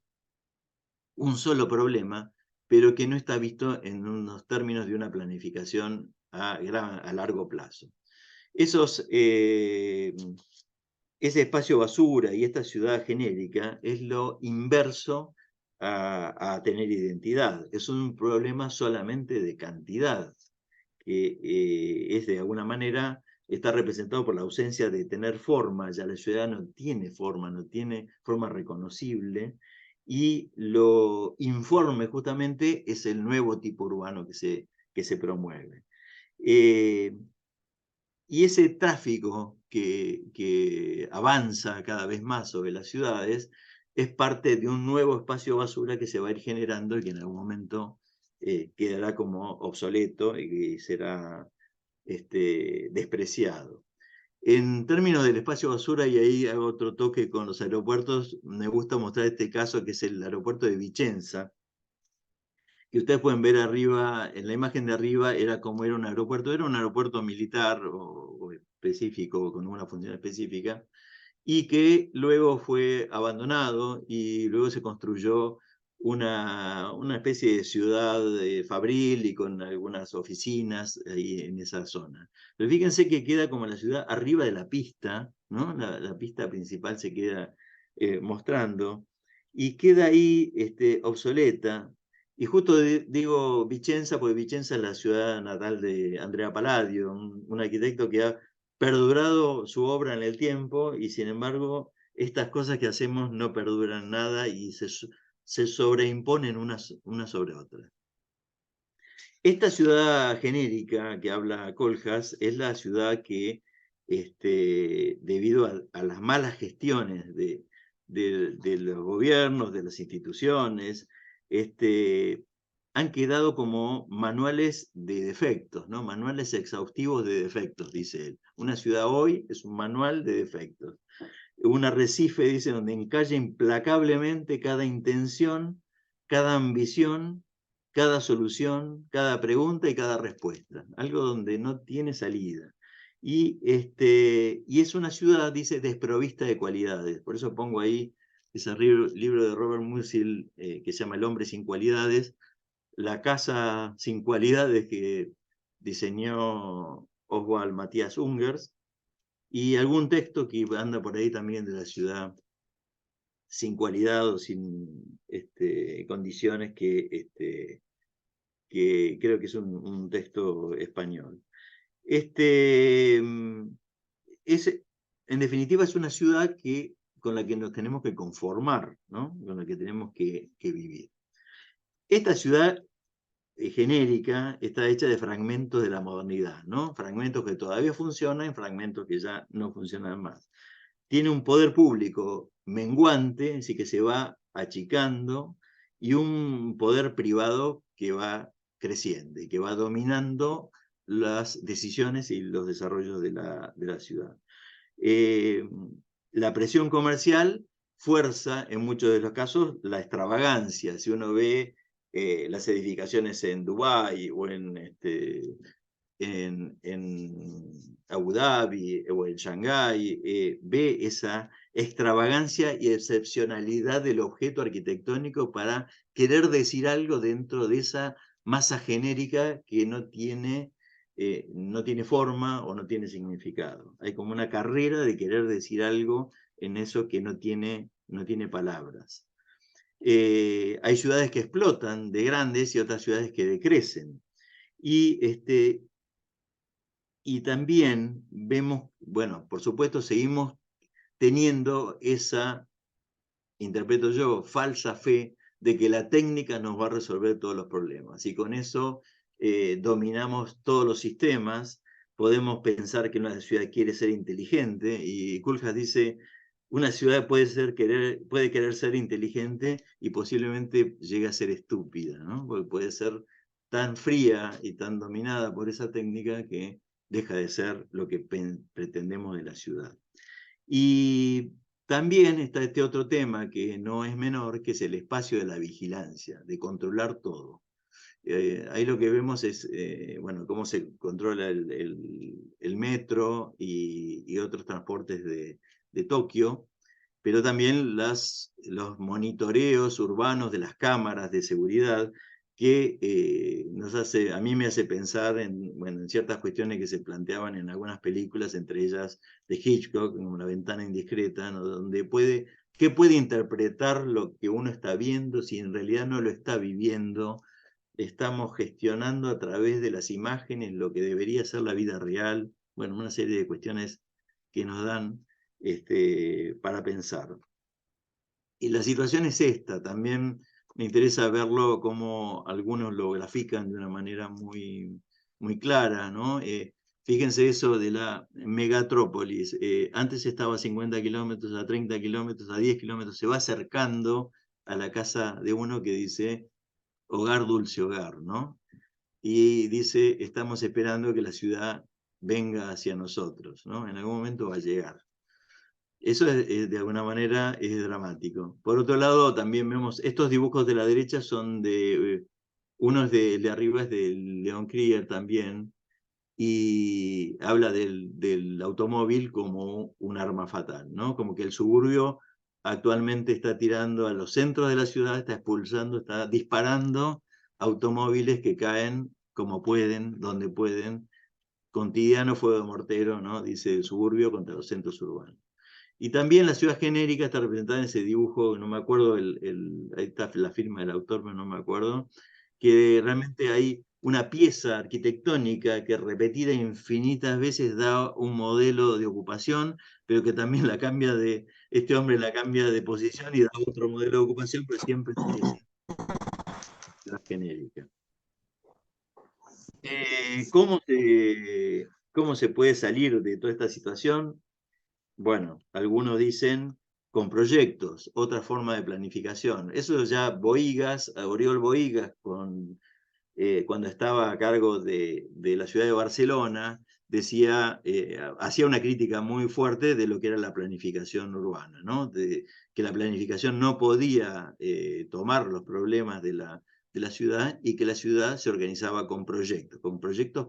un solo problema, pero que no está visto en unos términos de una planificación a largo plazo. Ese espacio basura y esta ciudad genérica es lo inverso a tener identidad. Es un problema solamente de cantidad, que es de alguna manera, está representado por la ausencia de tener forma. Ya la ciudad no tiene forma, no tiene forma reconocible, y lo informe justamente es el nuevo tipo urbano que se promueve. Eh, y ese tráfico que avanza cada vez más sobre las ciudades es parte de un nuevo espacio basura que se va a ir generando y que en algún momento quedará como obsoleto y será despreciado. En términos del espacio basura, y ahí hago otro toque con los aeropuertos, me gusta mostrar este caso que es el aeropuerto de Vicenza, que ustedes pueden ver arriba, en la imagen de arriba, era un aeropuerto militar o específico, con una función específica, y que luego fue abandonado y luego se construyó una especie de ciudad fabril y con algunas oficinas ahí en esa zona. Pero fíjense que queda como la ciudad arriba de la pista, ¿no? La pista principal se queda mostrando y queda ahí obsoleta. Y justo digo Vicenza, porque Vicenza es la ciudad natal de Andrea Palladio, un arquitecto que ha perdurado su obra en el tiempo y sin embargo estas cosas que hacemos no perduran nada y se sobreimponen una sobre otra. Esta ciudad genérica que habla Coljas es la ciudad que, debido a las malas gestiones de los gobiernos, de las instituciones, han quedado como manuales de defectos, ¿no? Manuales exhaustivos de defectos, dice él. Una ciudad hoy es un manual de defectos. Un arrecife, dice, donde encalla implacablemente cada intención, cada ambición, cada solución, cada pregunta y cada respuesta. Algo donde no tiene salida. Y es una ciudad, dice, desprovista de cualidades. Por eso pongo ahí ese libro de Robert Musil que se llama El hombre sin cualidades, la casa sin cualidades que diseñó Oswald Matthias Ungers, y algún texto que anda por ahí también de la ciudad sin cualidad o sin condiciones que creo que es un texto español. Es, en definitiva, es una ciudad con la que nos tenemos que conformar, ¿no? Con la que tenemos que vivir. Esta ciudad genérica está hecha de fragmentos de la modernidad, ¿no? Fragmentos que todavía funcionan, fragmentos que ya no funcionan más. Tiene un poder público menguante, así que se va achicando, y un poder privado que va creciendo y que va dominando las decisiones y los desarrollos de la ciudad. Eh, la presión comercial fuerza en muchos de los casos la extravagancia. Si uno ve las edificaciones en Dubái o en Abu Dhabi o en Shanghái, ve esa extravagancia y excepcionalidad del objeto arquitectónico para querer decir algo dentro de esa masa genérica que no tiene forma o no tiene significado. Hay como una carrera de querer decir algo en eso que no tiene palabras. Hay ciudades que explotan de grandes y otras ciudades que decrecen. Y también vemos, bueno, por supuesto seguimos teniendo esa, interpreto yo, falsa fe de que la técnica nos va a resolver todos los problemas. Y con eso dominamos todos los sistemas, podemos pensar que una ciudad quiere ser inteligente, y Kuljas dice, una ciudad puede querer ser inteligente y posiblemente llegue a ser estúpida, ¿no? Porque puede ser tan fría y tan dominada por esa técnica que deja de ser lo que pretendemos de la ciudad. Y también está este otro tema que no es menor, que es el espacio de la vigilancia, de controlar todo. Ahí lo que vemos es, bueno, cómo se controla el metro y otros transportes de Tokio, pero también los monitoreos urbanos de las cámaras de seguridad que a mí me hace pensar bueno, en ciertas cuestiones que se planteaban en algunas películas, entre ellas de Hitchcock, como La ventana indiscreta, ¿no? ¿Qué puede interpretar lo que uno está viendo si en realidad no lo está viviendo? Estamos gestionando a través de las imágenes lo que debería ser la vida real. Bueno, una serie de cuestiones que nos dan para pensar. Y la situación es esta, también me interesa verlo como algunos lo grafican de una manera muy, muy clara, ¿no? Fíjense eso de la megatrópolis. Antes estaba a 50 kilómetros, a 30 kilómetros, a 10 kilómetros, se va acercando a la casa de uno que dice hogar, dulce hogar, ¿no? Y dice, estamos esperando que la ciudad venga hacia nosotros, ¿no? En algún momento va a llegar. Eso de alguna manera es dramático. Por otro lado, también vemos, estos dibujos de la derecha son uno es de arriba es de Leon Krier también, y habla del automóvil como un arma fatal, ¿no? Como que el suburbio actualmente está tirando a los centros de la ciudad, está expulsando, está disparando automóviles que caen como pueden, donde pueden, cotidiano fuego mortero, ¿no? Dice el suburbio contra los centros urbanos. Y también la ciudad genérica está representada en ese dibujo, no me acuerdo, ahí está la firma del autor, pero no me acuerdo, que realmente hay una pieza arquitectónica que repetida infinitas veces da un modelo de ocupación, pero que también la cambia este hombre la cambia de posición y da otro modelo de ocupación, pero siempre sigue siendo la genérica. ¿Cómo se puede salir de toda esta situación? Bueno, algunos dicen con proyectos, otra forma de planificación. Eso ya Bohigas, Oriol Bohigas, cuando estaba a cargo de la ciudad de Barcelona, hacía una crítica muy fuerte de lo que era la planificación urbana, ¿no? Que la planificación no podía tomar los problemas de la ciudad y que la ciudad se organizaba con proyectos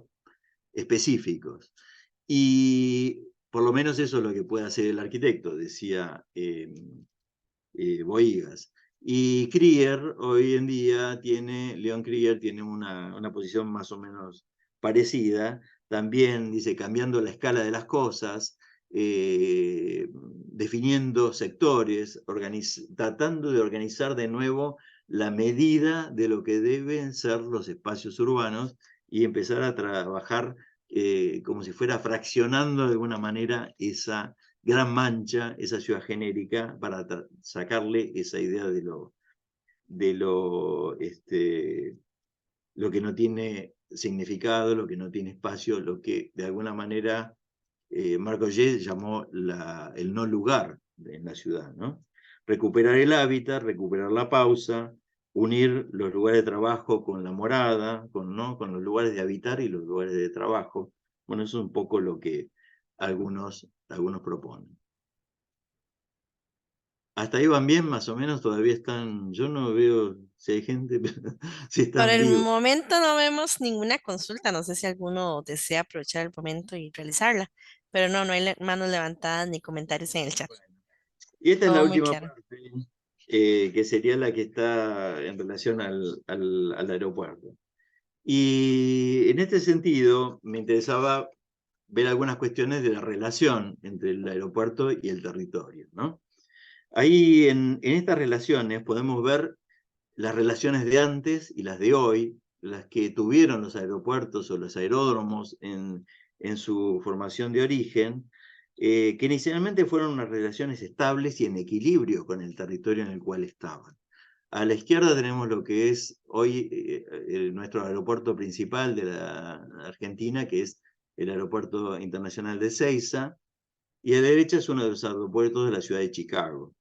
específicos. Y por lo menos eso es lo que puede hacer el arquitecto, decía Bohigas. Y Krier hoy en día Leon Krier tiene una posición más o menos parecida. También dice, cambiando la escala de las cosas, definiendo sectores, tratando de organizar de nuevo la medida de lo que deben ser los espacios urbanos y empezar a trabajar como si fuera fraccionando de alguna manera esa gran mancha, esa ciudad genérica, para sacarle esa idea lo que no tiene significado, lo que no tiene espacio, lo que de alguna manera Marc Augé llamó el no lugar en la ciudad, ¿no? Recuperar el hábitat, recuperar la pausa, unir los lugares de trabajo con la morada, ¿no? Con los lugares de habitar y los lugares de trabajo. Bueno, eso es un poco lo que algunos proponen. Hasta ahí van bien, más o menos, todavía están, yo no veo si hay gente, pero si Por están el vivos. momento no vemos ninguna consulta. No sé si alguno desea aprovechar el momento y realizarla, pero no, no hay manos levantadas ni comentarios en el chat. Y esta es la Todo muy última claro. parte, que sería la que está en relación al aeropuerto. Y en este sentido, me interesaba ver algunas cuestiones de la relación entre el aeropuerto y el territorio, ¿no? Ahí en estas relaciones podemos ver las relaciones de antes y las de hoy, las que tuvieron los aeropuertos o los aeródromos en su formación de origen, que inicialmente fueron unas relaciones estables y en equilibrio con el territorio en el cual estaban. A la izquierda tenemos lo que es hoy nuestro aeropuerto principal de la Argentina, que es el Aeropuerto Internacional de Ezeiza, y a la derecha es uno de los aeropuertos de la ciudad de Chicago.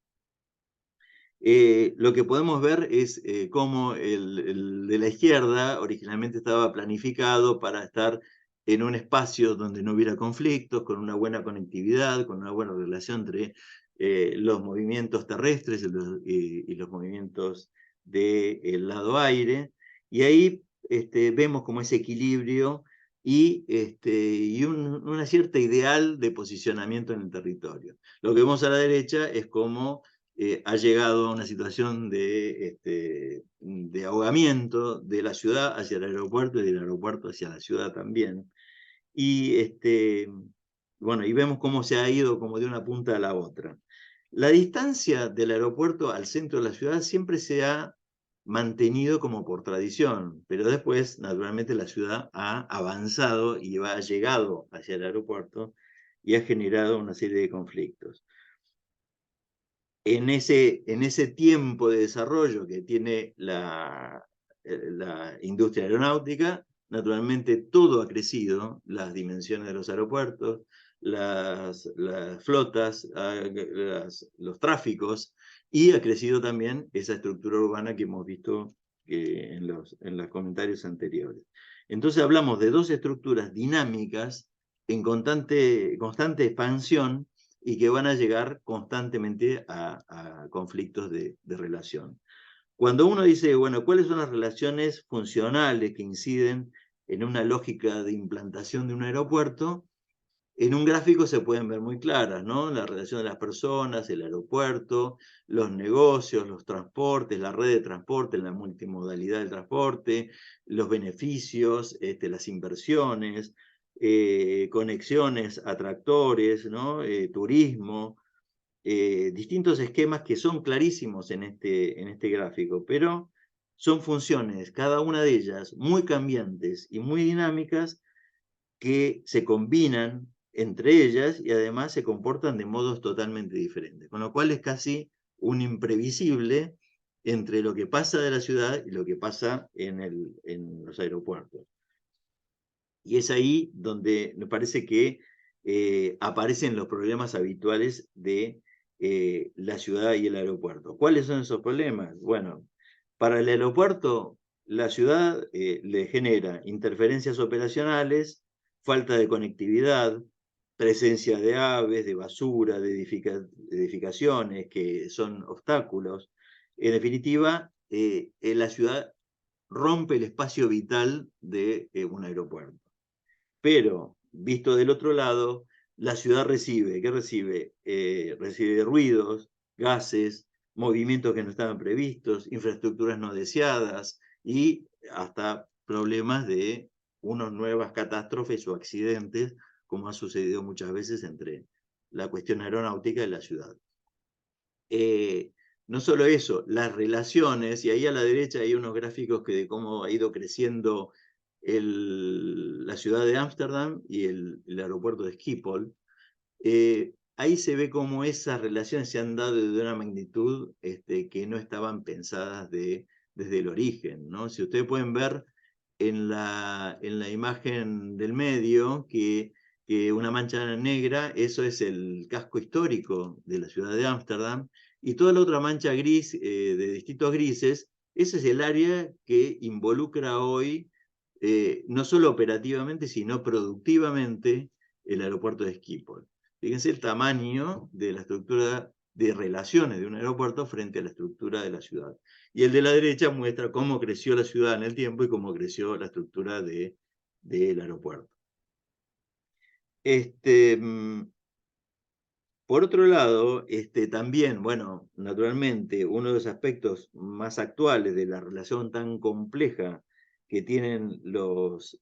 Lo que podemos ver es cómo el de la izquierda originalmente estaba planificado para estar en un espacio donde no hubiera conflictos, con una buena conectividad, con una buena relación entre los movimientos terrestres y los movimientos del lado aire. Y ahí vemos como ese equilibrio y una cierta ideal de posicionamiento en el territorio. Lo que vemos a la derecha es cómo ha llegado a una situación de ahogamiento de la ciudad hacia el aeropuerto y del aeropuerto hacia la ciudad también. Y, bueno, y vemos cómo se ha ido como de una punta a la otra. La distancia del aeropuerto al centro de la ciudad siempre se ha mantenido como por tradición, pero después, naturalmente, la ciudad ha avanzado y ha llegado hacia el aeropuerto y ha generado una serie de conflictos. En ese tiempo de desarrollo que tiene la industria aeronáutica, naturalmente todo ha crecido, las dimensiones de los aeropuertos, las flotas, los tráficos, y ha crecido también esa estructura urbana que hemos visto en los comentarios anteriores. Entonces hablamos de dos estructuras dinámicas en constante expansión, y que van a llegar constantemente a conflictos de relación. Cuando uno dice, bueno, ¿cuáles son las relaciones funcionales que inciden en una lógica de implantación de un aeropuerto? En un gráfico se pueden ver muy claras, ¿no? La relación de las personas, el aeropuerto, los negocios, los transportes, la red de transporte, la multimodalidad del transporte, los beneficios, las inversiones, conexiones, atractores, ¿no? Turismo, distintos esquemas que son clarísimos en este gráfico, pero son funciones, cada una de ellas, muy cambiantes y muy dinámicas, que se combinan entre ellas y además se comportan de modos totalmente diferentes. Con lo cual es casi un imprevisible entre lo que pasa de la ciudad y lo que pasa en los aeropuertos. Y es ahí donde me parece que aparecen los problemas habituales de la ciudad y el aeropuerto. ¿Cuáles son esos problemas? Bueno, para el aeropuerto, la ciudad le genera interferencias operacionales, falta de conectividad, presencia de aves, de basura, de edificaciones que son obstáculos. En definitiva, la ciudad rompe el espacio vital de un aeropuerto. Pero, visto del otro lado, la ciudad recibe, ¿qué recibe? Recibe ruidos, gases, movimientos que no estaban previstos, infraestructuras no deseadas y hasta problemas de unas nuevas catástrofes o accidentes, como ha sucedido muchas veces entre la cuestión aeronáutica y la ciudad. No solo eso, las relaciones, y ahí a la derecha hay unos gráficos que de cómo ha ido creciendo la ciudad de Ámsterdam y el aeropuerto de Schiphol. Ahí se ve cómo esas relaciones se han dado de una magnitud que no estaban pensadas desde el origen, ¿no? Si ustedes pueden ver en la imagen del medio que una mancha negra, eso es el casco histórico de la ciudad de Ámsterdam, y toda la otra mancha gris, de distintos grises, ese es el área que involucra hoy, no solo operativamente, sino productivamente, el aeropuerto de Schiphol. Fíjense el tamaño de la estructura de relaciones de un aeropuerto frente a la estructura de la ciudad. Y el de la derecha muestra cómo creció la ciudad en el tiempo y cómo creció la estructura del aeropuerto. Por otro lado, también, bueno, naturalmente, uno de los aspectos más actuales de la relación tan compleja que tienen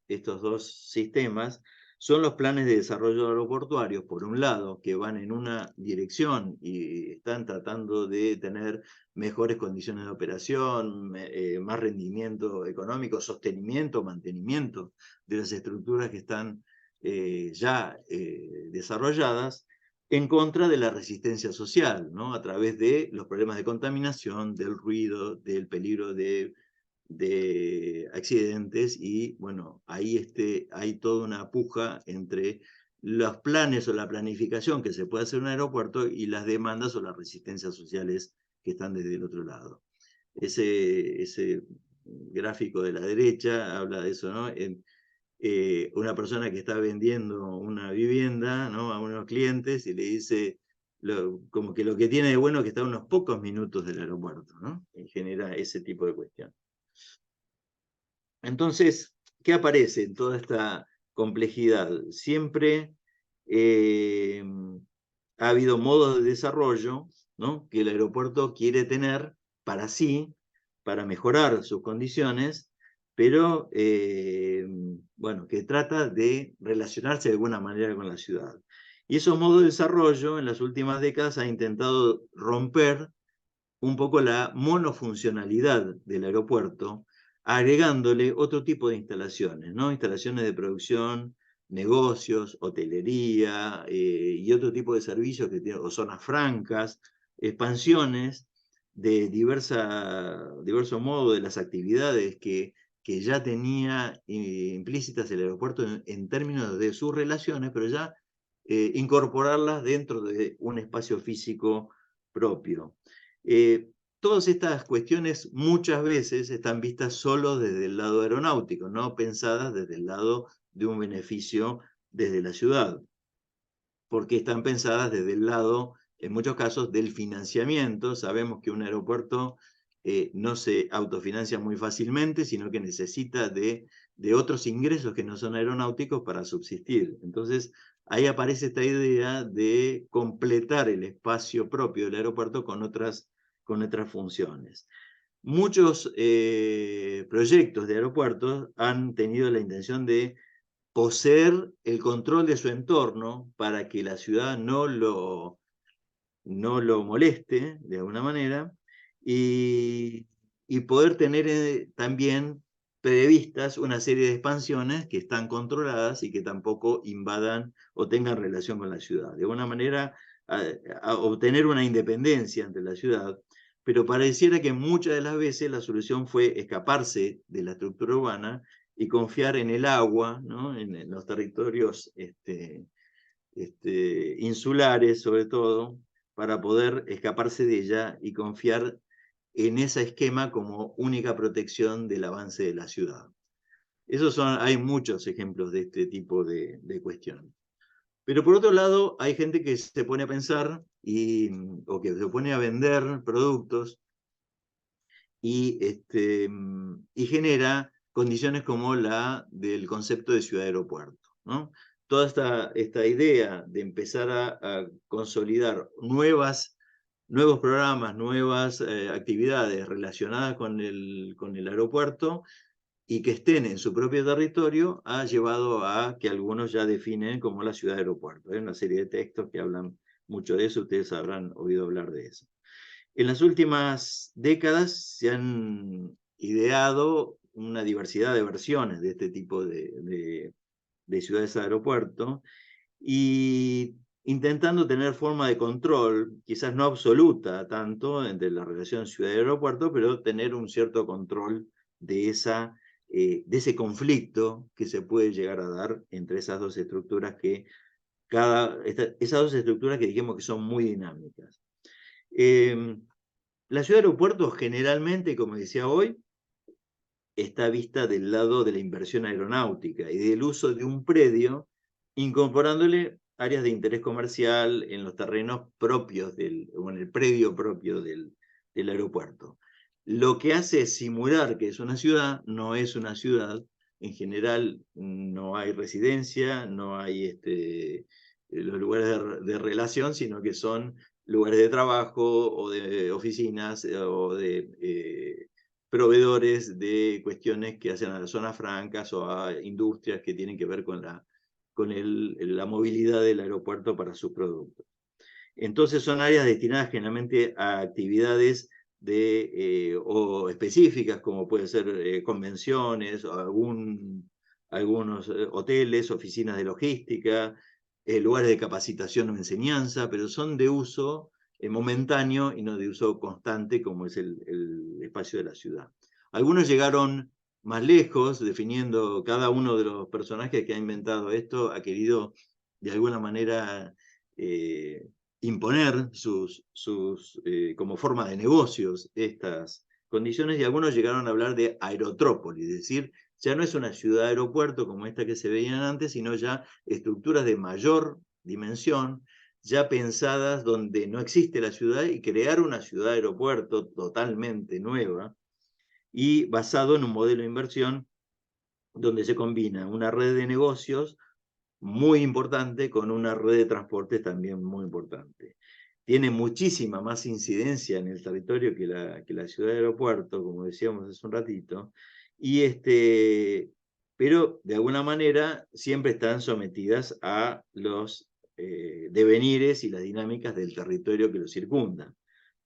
estos dos sistemas son los planes de desarrollo aeroportuarios, por un lado, que van en una dirección y están tratando de tener mejores condiciones de operación, más rendimiento económico, sostenimiento, mantenimiento de las estructuras que están ya desarrolladas, en contra de la resistencia social, ¿no? A través de los problemas de contaminación, del ruido, del peligro de accidentes y, bueno, ahí hay toda una puja entre los planes o la planificación que se puede hacer en un aeropuerto y las demandas o las resistencias sociales que están desde el otro lado. Ese gráfico de la derecha habla de eso, ¿no? Una persona que está vendiendo una vivienda, ¿no?, a unos clientes y le dice como que lo que tiene de bueno es que está a unos pocos minutos del aeropuerto, ¿no? Y genera ese tipo de cuestión. Entonces, ¿qué aparece en toda esta complejidad? Siempre ha habido modos de desarrollo, ¿no?, que el aeropuerto quiere tener para sí, para mejorar sus condiciones, pero bueno, que trata de relacionarse de alguna manera con la ciudad. Y esos modos de desarrollo en las últimas décadas han intentado romper un poco la monofuncionalidad del aeropuerto, agregándole otro tipo de instalaciones, ¿no? Instalaciones de producción, negocios, hotelería y otro tipo de servicios que tienen, o zonas francas, expansiones de diverso modo de las actividades que ya tenía implícitas el aeropuerto en términos de sus relaciones, pero ya incorporarlas dentro de un espacio físico propio. Todas estas cuestiones muchas veces están vistas solo desde el lado aeronáutico, no pensadas desde el lado de un beneficio desde la ciudad, porque están pensadas desde el lado, en muchos casos, del financiamiento. Sabemos que un aeropuerto no se autofinancia muy fácilmente, sino que necesita de otros ingresos que no son aeronáuticos para subsistir. Entonces, ahí aparece esta idea de completar el espacio propio del aeropuerto con otras funciones. Muchos proyectos de aeropuertos han tenido la intención de poseer el control de su entorno para que la ciudad no lo moleste de alguna manera, y y poder tener también previstas una serie de expansiones que están controladas y que tampoco invadan o tengan relación con la ciudad. De alguna manera, a obtener una independencia ante la ciudad, pero pareciera que muchas de las veces la solución fue escaparse de la estructura urbana y confiar en el agua, ¿no? En los territorios insulares, sobre todo, para poder escaparse de ella y confiar en ese esquema como única protección del avance de la ciudad. Hay muchos ejemplos de este tipo de cuestiones. Pero por otro lado, hay gente que se pone a pensar o que se pone a vender productos y genera condiciones como la del concepto de ciudad-aeropuerto, ¿no? Toda esta idea de empezar a consolidar nuevos programas, nuevas actividades relacionadas con el aeropuerto y que estén en su propio territorio ha llevado a que algunos ya definen como la ciudad-aeropuerto. Hay una serie de textos que hablan mucho de eso, ustedes habrán oído hablar de eso. En las últimas décadas se han ideado una diversidad de versiones de este tipo de ciudades aeropuerto y intentando tener forma de control, quizás no absoluta tanto entre la relación ciudad-aeropuerto, pero tener un cierto control de ese conflicto que se puede llegar a dar entre esas dos estructuras esas dos estructuras que dijimos que son muy dinámicas. La ciudad aeropuerto generalmente, como decía hoy, está vista del lado de la inversión aeronáutica y del uso de un predio, incorporándole áreas de interés comercial en los terrenos propios o en el predio propio del aeropuerto. Lo que hace es simular que es una ciudad, no es una ciudad. En general no hay residencia, no hay los lugares de relación, sino que son lugares de trabajo o de oficinas o de proveedores de cuestiones que hacen a las zonas francas o a industrias que tienen que ver con la movilidad del aeropuerto para sus productos. Entonces son áreas destinadas generalmente a actividades o específicas, como pueden ser convenciones, o algunos hoteles, oficinas de logística, lugares de capacitación o enseñanza, pero son de uso momentáneo y no de uso constante como es el espacio de la ciudad. Algunos llegaron más lejos, definiendo cada uno de los personajes que ha inventado esto, ha querido de alguna manera imponer como forma de negocios estas condiciones, y algunos llegaron a hablar de aerotrópoli, es decir, ya no es una ciudad aeropuerto como esta que se veían antes, sino ya estructuras de mayor dimensión, ya pensadas donde no existe la ciudad, y crear una ciudad aeropuerto totalmente nueva y basado en un modelo de inversión donde se combina una red de negocios muy importante con una red de transporte también muy importante. Tiene muchísima más incidencia en el territorio que la ciudad de aeropuerto, como decíamos hace un ratito, pero de alguna manera siempre están sometidas a los devenires y las dinámicas del territorio que lo circunda.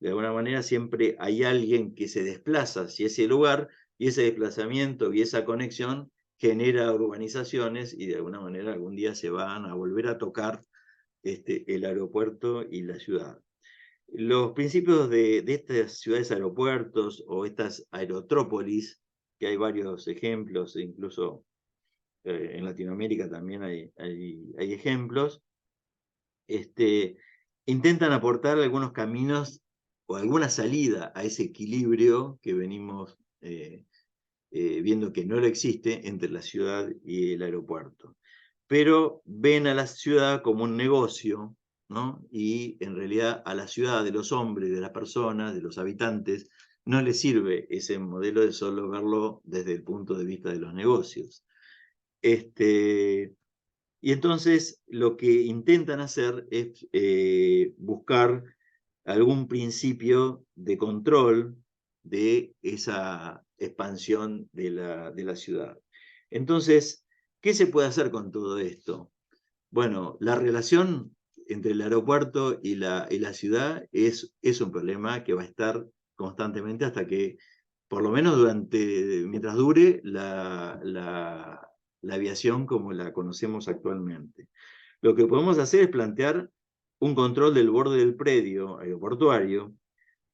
De alguna manera siempre hay alguien que se desplaza hacia ese lugar, y ese desplazamiento y esa conexión genera urbanizaciones, y de alguna manera algún día se van a volver a tocar el aeropuerto y la ciudad. Los principios de estas ciudades aeropuertos o estas aerotrópolis, que hay varios ejemplos, incluso en Latinoamérica también hay ejemplos, intentan aportar algunos caminos o alguna salida a ese equilibrio que venimos viendo que no lo existe entre la ciudad y el aeropuerto. Pero ven a la ciudad como un negocio, ¿no? Y en realidad a la ciudad, de los hombres, de las personas, de los habitantes, no les sirve ese modelo de solo verlo desde el punto de vista de los negocios. Y entonces lo que intentan hacer es buscar algún principio de control de esa expansión de la ciudad. Entonces, ¿qué se puede hacer con todo esto? Bueno, la relación entre el aeropuerto y la ciudad es un problema que va a estar constantemente hasta que por lo menos mientras dure la aviación como la conocemos actualmente. Lo que podemos hacer es plantear un control del borde del predio aeroportuario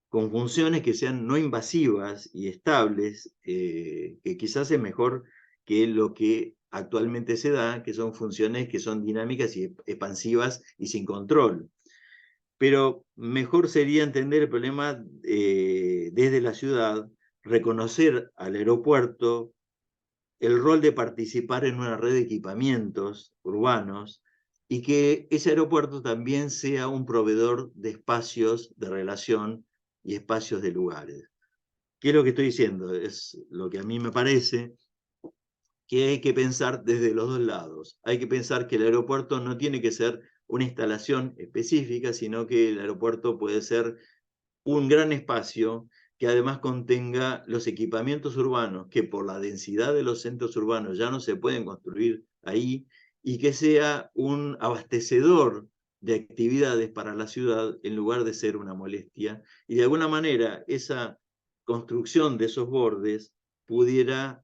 con funciones que sean no invasivas y estables, que quizás es mejor que lo que actualmente se da, que son funciones que son dinámicas y expansivas y sin control. Pero mejor sería entender el problema desde la ciudad, reconocer al aeropuerto el rol de participar en una red de equipamientos urbanos y que ese aeropuerto también sea un proveedor de espacios de relación y espacios de lugares. ¿Qué es lo que estoy diciendo? Es lo que a mí me parece que hay que pensar desde los dos lados. Hay que pensar que el aeropuerto no tiene que ser una instalación específica, sino que el aeropuerto puede ser un gran espacio que además contenga los equipamientos urbanos que por la densidad de los centros urbanos ya no se pueden construir ahí y que sea un abastecedor de actividades para la ciudad en lugar de ser una molestia. Y de alguna manera esa construcción de esos bordes pudiera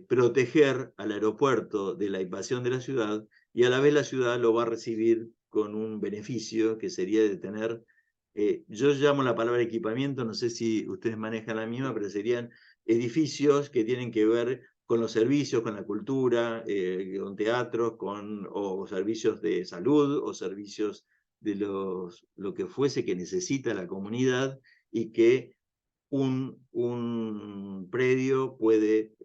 proteger al aeropuerto de la invasión de la ciudad y a la vez la ciudad lo va a recibir con un beneficio que sería de tener yo llamo la palabra equipamiento, no sé si ustedes manejan la misma, pero serían edificios que tienen que ver con los servicios, con la cultura, con teatros, o servicios de salud, o servicios de lo que fuese que necesita la comunidad y que un predio puede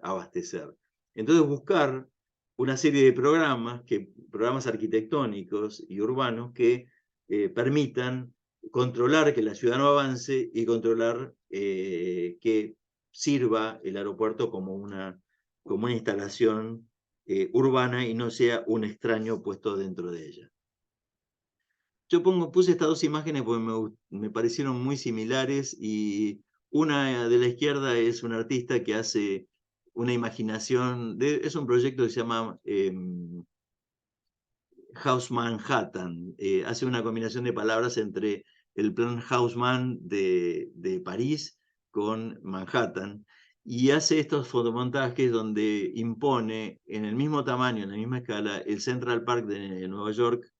abastecer. Entonces buscar una serie de programas arquitectónicos y urbanos que permitan controlar que la ciudad no avance y controlar que sirva el aeropuerto como una instalación urbana y no sea un extraño puesto dentro de ella. Yo puse estas dos imágenes porque me parecieron muy similares y una de la izquierda es un artista que hace una imaginación, es un proyecto que se llama House Manhattan, hace una combinación de palabras entre el plan Haussmann de París con Manhattan y hace estos fotomontajes donde impone en el mismo tamaño, en la misma escala, el Central Park de Nueva York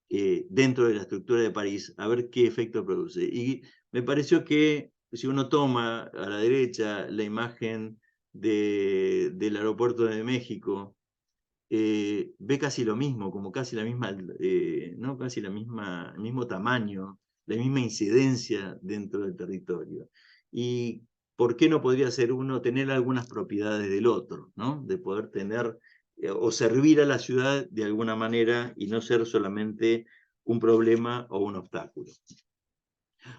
dentro de la estructura de París, a ver qué efecto produce. Y me pareció que si uno toma a la derecha la imagen del aeropuerto de México, ve casi lo mismo, como casi la misma, no casi el mismo tamaño, la misma incidencia dentro del territorio. Y ¿por qué no podría ser uno tener algunas propiedades del otro, ¿no? De poder tener o servir a la ciudad de alguna manera y no ser solamente un problema o un obstáculo.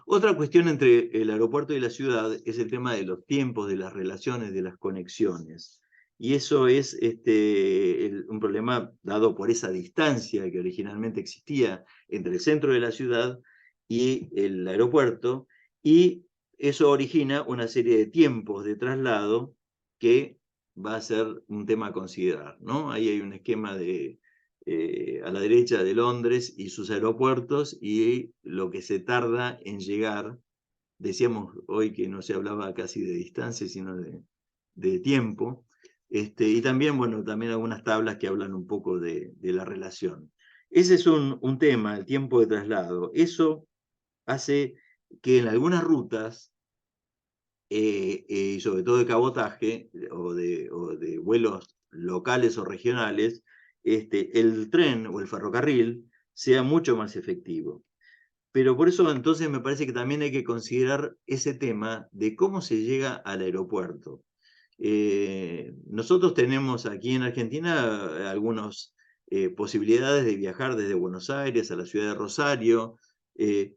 Otra cuestión entre el aeropuerto y la ciudad es el tema de los tiempos, de las relaciones, de las conexiones. Y eso es un problema dado por esa distancia que originalmente existía entre el centro de la ciudad y el aeropuerto, y eso origina una serie de tiempos de traslado que va a ser un tema a considerar, ¿no? Ahí hay un esquema a la derecha de Londres y sus aeropuertos y lo que se tarda en llegar. Decíamos hoy que no se hablaba casi de distancia, sino de tiempo. Y también, bueno, también algunas tablas que hablan un poco de la relación. Ese es un tema, el tiempo de traslado. Eso hace que en algunas rutas, y sobre todo de cabotaje o de vuelos locales o regionales, el tren o el ferrocarril sea mucho más efectivo. Pero por eso entonces me parece que también hay que considerar ese tema de cómo se llega al aeropuerto. Nosotros tenemos aquí en Argentina algunas posibilidades de viajar desde Buenos Aires a la ciudad de Rosario eh,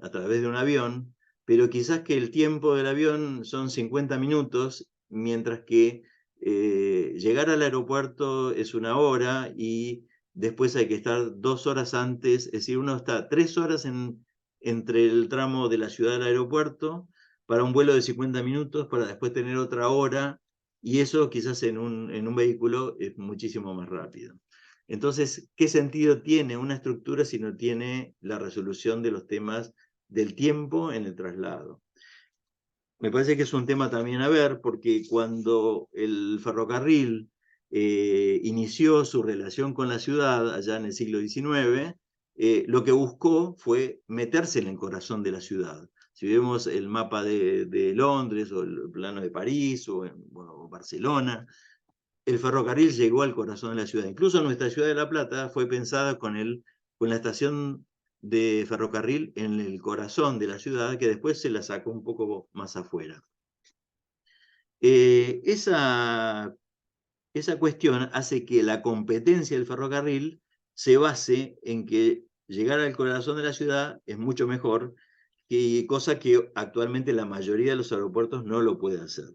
a través de un avión, pero quizás que el tiempo del avión son 50 minutos, mientras que llegar al aeropuerto es una hora y después hay que estar 2 horas antes, es decir, uno está 3 horas entre el tramo de la ciudad al aeropuerto para un vuelo de 50 minutos, para después tener otra hora, y eso quizás en un vehículo es muchísimo más rápido. Entonces, ¿qué sentido tiene una estructura si no tiene la resolución de los temas del tiempo en el traslado? me parece que es un tema también a ver, porque cuando el ferrocarril inició su relación con la ciudad allá en el siglo XIX, lo que buscó fue meterse en el corazón de la ciudad. Si vemos el mapa de Londres o el plano de París o bueno, Barcelona, el ferrocarril llegó al corazón de la ciudad. Incluso nuestra ciudad de La Plata fue pensada con la estación de ferrocarril en el corazón de la ciudad, que después se la sacó un poco más afuera. Eh, esa, esa cuestión hace que la competencia del ferrocarril se base en que llegar al corazón de la ciudad es mucho mejor, cosa que actualmente la mayoría de los aeropuertos no lo puede hacer.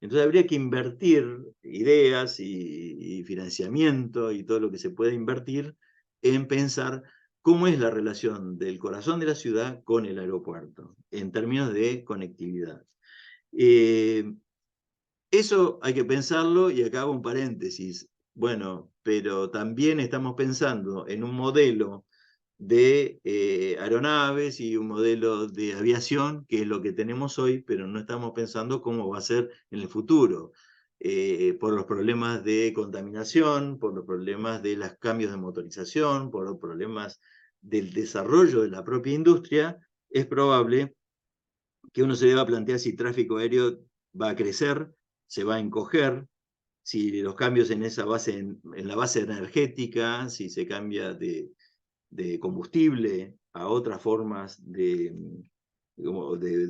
Entonces habría que invertir ideas y financiamiento y todo lo que se pueda invertir en pensar cómo es la relación del corazón de la ciudad con el aeropuerto en términos de conectividad. Eh, Eso hay que pensarlo y acá hago un paréntesis. Bueno, pero también estamos pensando en un modelo de aeronaves y un modelo de aviación, que es lo que tenemos hoy, pero no estamos pensando cómo va a ser en el futuro, por los problemas de contaminación, por los problemas de los cambios de motorización, por los problemas del desarrollo de la propia industria. Es probable que uno se deba plantear si el tráfico aéreo va a crecer, se va a encoger, si los cambios en esa base, en la base energética, si se cambia de combustible a otras formas de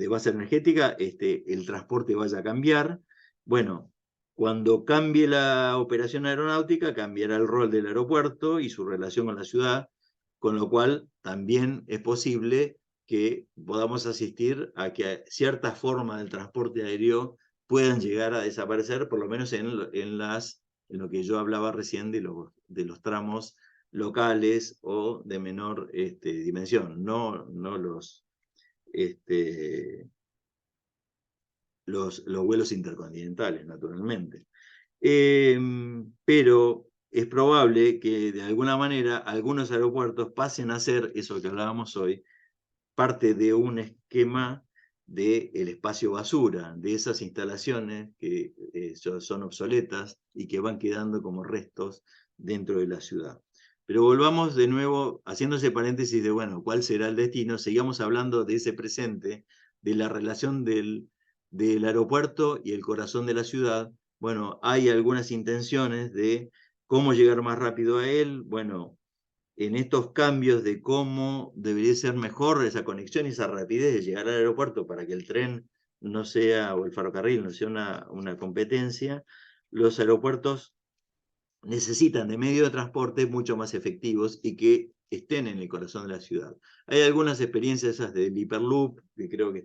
base energética, el transporte vaya a cambiar. Bueno, cuando cambie la operación aeronáutica, cambiará el rol del aeropuerto y su relación con la ciudad, con lo cual también es posible que podamos asistir a que ciertas formas del transporte aéreo puedan llegar a desaparecer, por lo menos en lo que yo hablaba recién de los tramos locales o de menor dimensión, no este, los vuelos intercontinentales, naturalmente. Eh, pero es probable que de alguna manera algunos aeropuertos pasen a ser, eso que hablábamos hoy, parte de un esquema del espacio basura, de esas instalaciones que son obsoletas y que van quedando como restos dentro de la ciudad. Pero volvamos de nuevo, haciendo ese paréntesis de, bueno, ¿cuál será el destino? Sigamos hablando de ese presente, de la relación del aeropuerto y el corazón de la ciudad. Bueno, hay algunas intenciones de cómo llegar más rápido a él. Bueno, en estos cambios de cómo debería ser mejor esa conexión y esa rapidez de llegar al aeropuerto para que el tren no sea, o el ferrocarril no sea una competencia, los aeropuertos necesitan de medios de transporte mucho más efectivos y que estén en el corazón de la ciudad. Hay algunas experiencias esas del Hyperloop, que creo que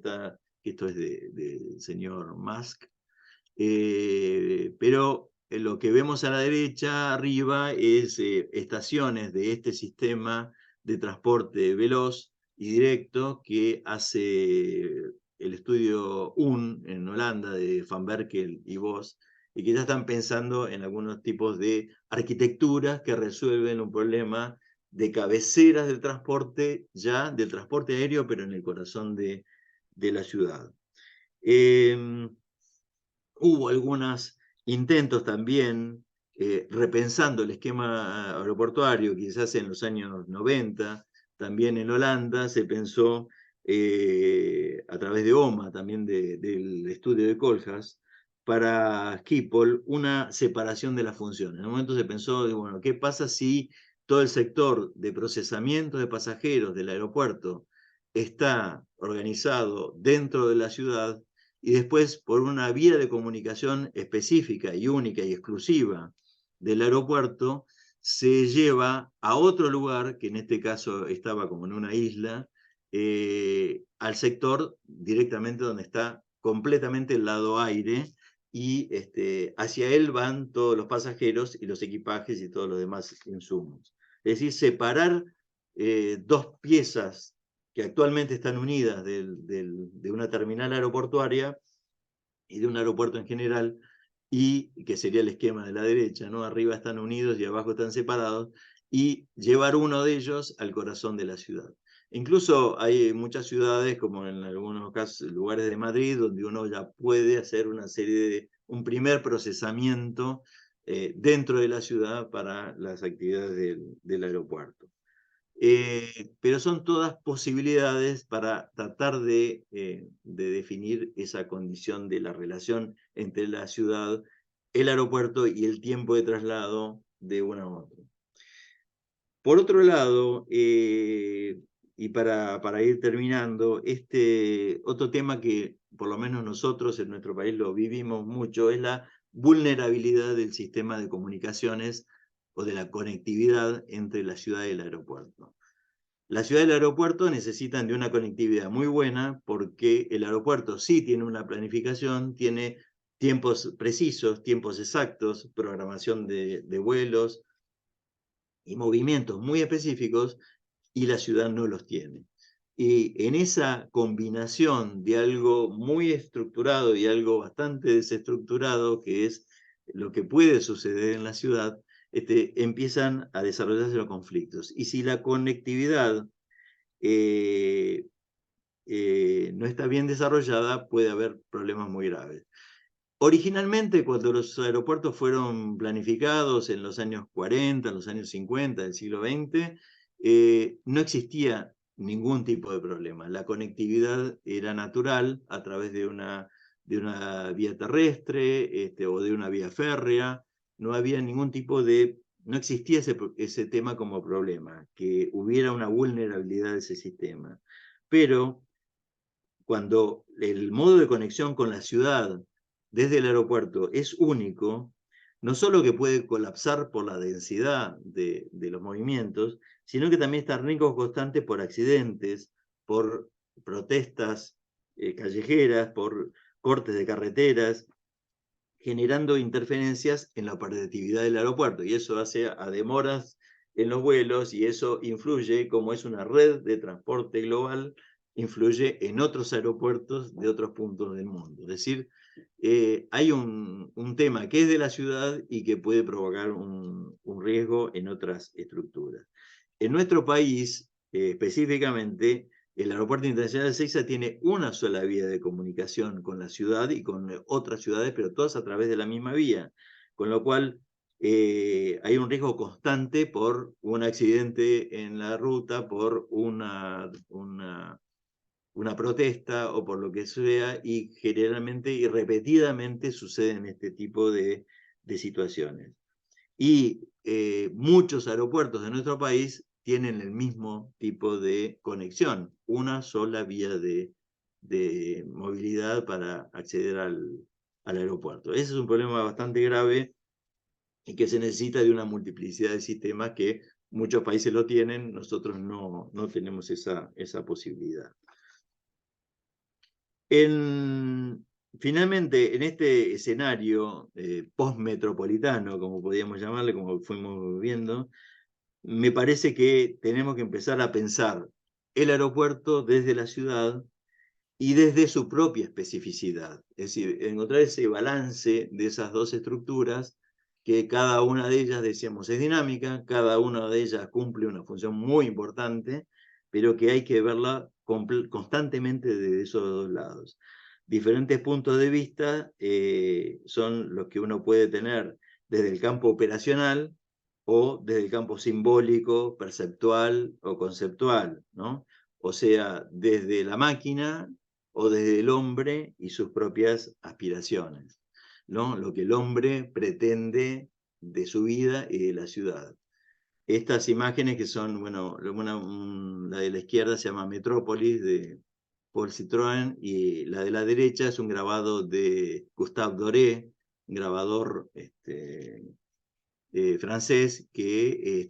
esto es del señor Musk, pero lo que vemos a la derecha arriba es estaciones de este sistema de transporte veloz y directo que hace el estudio UN en Holanda de Van Berkel y Vos, y que ya están pensando en algunos tipos de arquitecturas que resuelven un problema de cabeceras del transporte, ya del transporte aéreo, pero en el corazón de la ciudad. Eh, Hubo algunos intentos también, repensando el esquema aeroportuario, quizás en los años 90, también en Holanda se pensó a través de OMA, también del estudio de Koolhaas, para Schiphol, una separación de las funciones. En un momento se pensó, bueno, ¿qué pasa si todo el sector de procesamiento de pasajeros del aeropuerto está organizado dentro de la ciudad y después por una vía de comunicación específica y única y exclusiva del aeropuerto, se lleva a otro lugar, que en este caso estaba como en una isla, al sector directamente donde está completamente el lado aire, y hacia él van todos los pasajeros y los equipajes y todos los demás insumos. Es decir, separar dos piezas que actualmente están unidas de una terminal aeroportuaria y de un aeropuerto en general, y que sería el esquema de la derecha, ¿no? Arriba están unidos y abajo están separados, y llevar uno de ellos al corazón de la ciudad. Incluso hay muchas ciudades, como en algunos casos, lugares de Madrid, donde uno ya puede hacer una serie de, un primer procesamiento dentro de la ciudad para las actividades del aeropuerto. Pero son todas posibilidades para tratar de definir esa condición de la relación entre la ciudad, el aeropuerto y el tiempo de traslado de una a otra. Por otro lado, y para ir terminando, este otro tema que por lo menos nosotros en nuestro país lo vivimos mucho es la vulnerabilidad del sistema de comunicaciones o de la conectividad entre la ciudad y el aeropuerto. La ciudad y el aeropuerto necesitan de una conectividad muy buena porque el aeropuerto sí tiene una planificación, tiene tiempos precisos, tiempos exactos, programación de vuelos y movimientos muy específicos, y la ciudad no los tiene. Y en esa combinación de algo muy estructurado y algo bastante desestructurado, que es lo que puede suceder en la ciudad, empiezan a desarrollarse los conflictos. Y si la conectividad eh, no está bien desarrollada, puede haber problemas muy graves. Originalmente, cuando los aeropuertos fueron planificados en los años 40, en los años 50 del siglo XX, no existía ningún tipo de problema. La conectividad era natural a través de una vía terrestre o de una vía férrea. No había ningún tipo de... No existía ese tema como problema, que hubiera una vulnerabilidad de ese sistema. Pero cuando el modo de conexión con la ciudad desde el aeropuerto es único, no solo que puede colapsar por la densidad de los movimientos, sino que también está en riesgo constante por accidentes, por protestas callejeras, por cortes de carreteras, generando interferencias en la operatividad del aeropuerto. Y eso hace a demoras en los vuelos y eso influye, como es una red de transporte global, influye en otros aeropuertos de otros puntos del mundo. Es decir, hay un tema que es de la ciudad y que puede provocar un riesgo en otras estructuras. En nuestro país, específicamente, el Aeropuerto Internacional de Ezeiza tiene una sola vía de comunicación con la ciudad y con otras ciudades, pero todas a través de la misma vía, con lo cual hay un riesgo constante por un accidente en la ruta, por una protesta o por lo que sea, y generalmente y repetidamente suceden este tipo de situaciones. Y muchos aeropuertos de nuestro país tienen el mismo tipo de conexión, una sola vía de movilidad para acceder al aeropuerto. Ese es un problema bastante grave y que se necesita de una multiplicidad de sistemas que muchos países lo tienen, nosotros no tenemos esa posibilidad. Finalmente, en este escenario post-metropolitano, como podríamos llamarle, como fuimos viendo, me parece que tenemos que empezar a pensar el aeropuerto desde la ciudad y desde su propia especificidad. Es decir, encontrar ese balance de esas dos estructuras, que cada una de ellas, decíamos, es dinámica, cada una de ellas cumple una función muy importante, pero que hay que verla constantemente desde esos dos lados. Diferentes puntos de vista son los que uno puede tener desde el campo operacional o desde el campo simbólico, perceptual o conceptual, ¿no? O sea, desde la máquina o desde el hombre y sus propias aspiraciones, ¿no? Lo que el hombre pretende de su vida y de la ciudad. Estas imágenes que son, bueno, la de la izquierda se llama Metrópolis, de Paul Citroën, y la de la derecha es un grabado de Gustave Doré, un grabador francés, que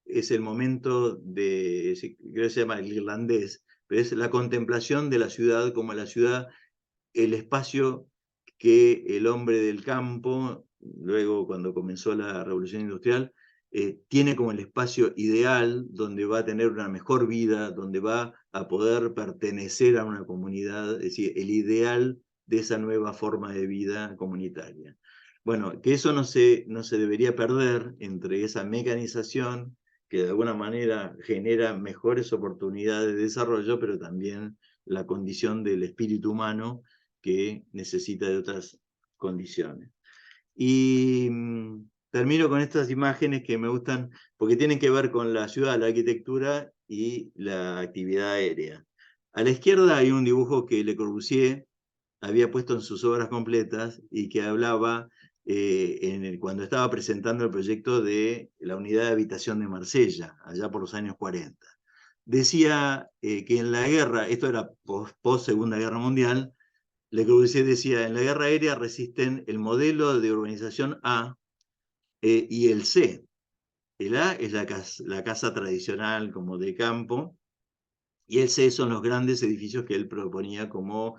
es el momento creo que se llama el irlandés, pero es la contemplación de la ciudad como la ciudad, el espacio que el hombre del campo, luego cuando comenzó la revolución industrial, tiene como el espacio ideal donde va a tener una mejor vida, donde va a poder pertenecer a una comunidad, es decir, el ideal de esa nueva forma de vida comunitaria. Bueno, que eso no se debería perder entre esa mecanización que de alguna manera genera mejores oportunidades de desarrollo, pero también la condición del espíritu humano que necesita de otras condiciones. Y termino con estas imágenes que me gustan porque tienen que ver con la ciudad, la arquitectura y la actividad aérea. A la izquierda hay un dibujo que Le Corbusier había puesto en sus obras completas y que hablaba cuando estaba presentando el proyecto de la unidad de habitación de Marsella, allá por los años 40. Decía que en la guerra, esto era post Segunda Guerra Mundial, Le Corbusier decía, en la guerra aérea resisten el modelo de urbanización A y el C. El A es la casa tradicional como de campo, y el C son los grandes edificios que él proponía como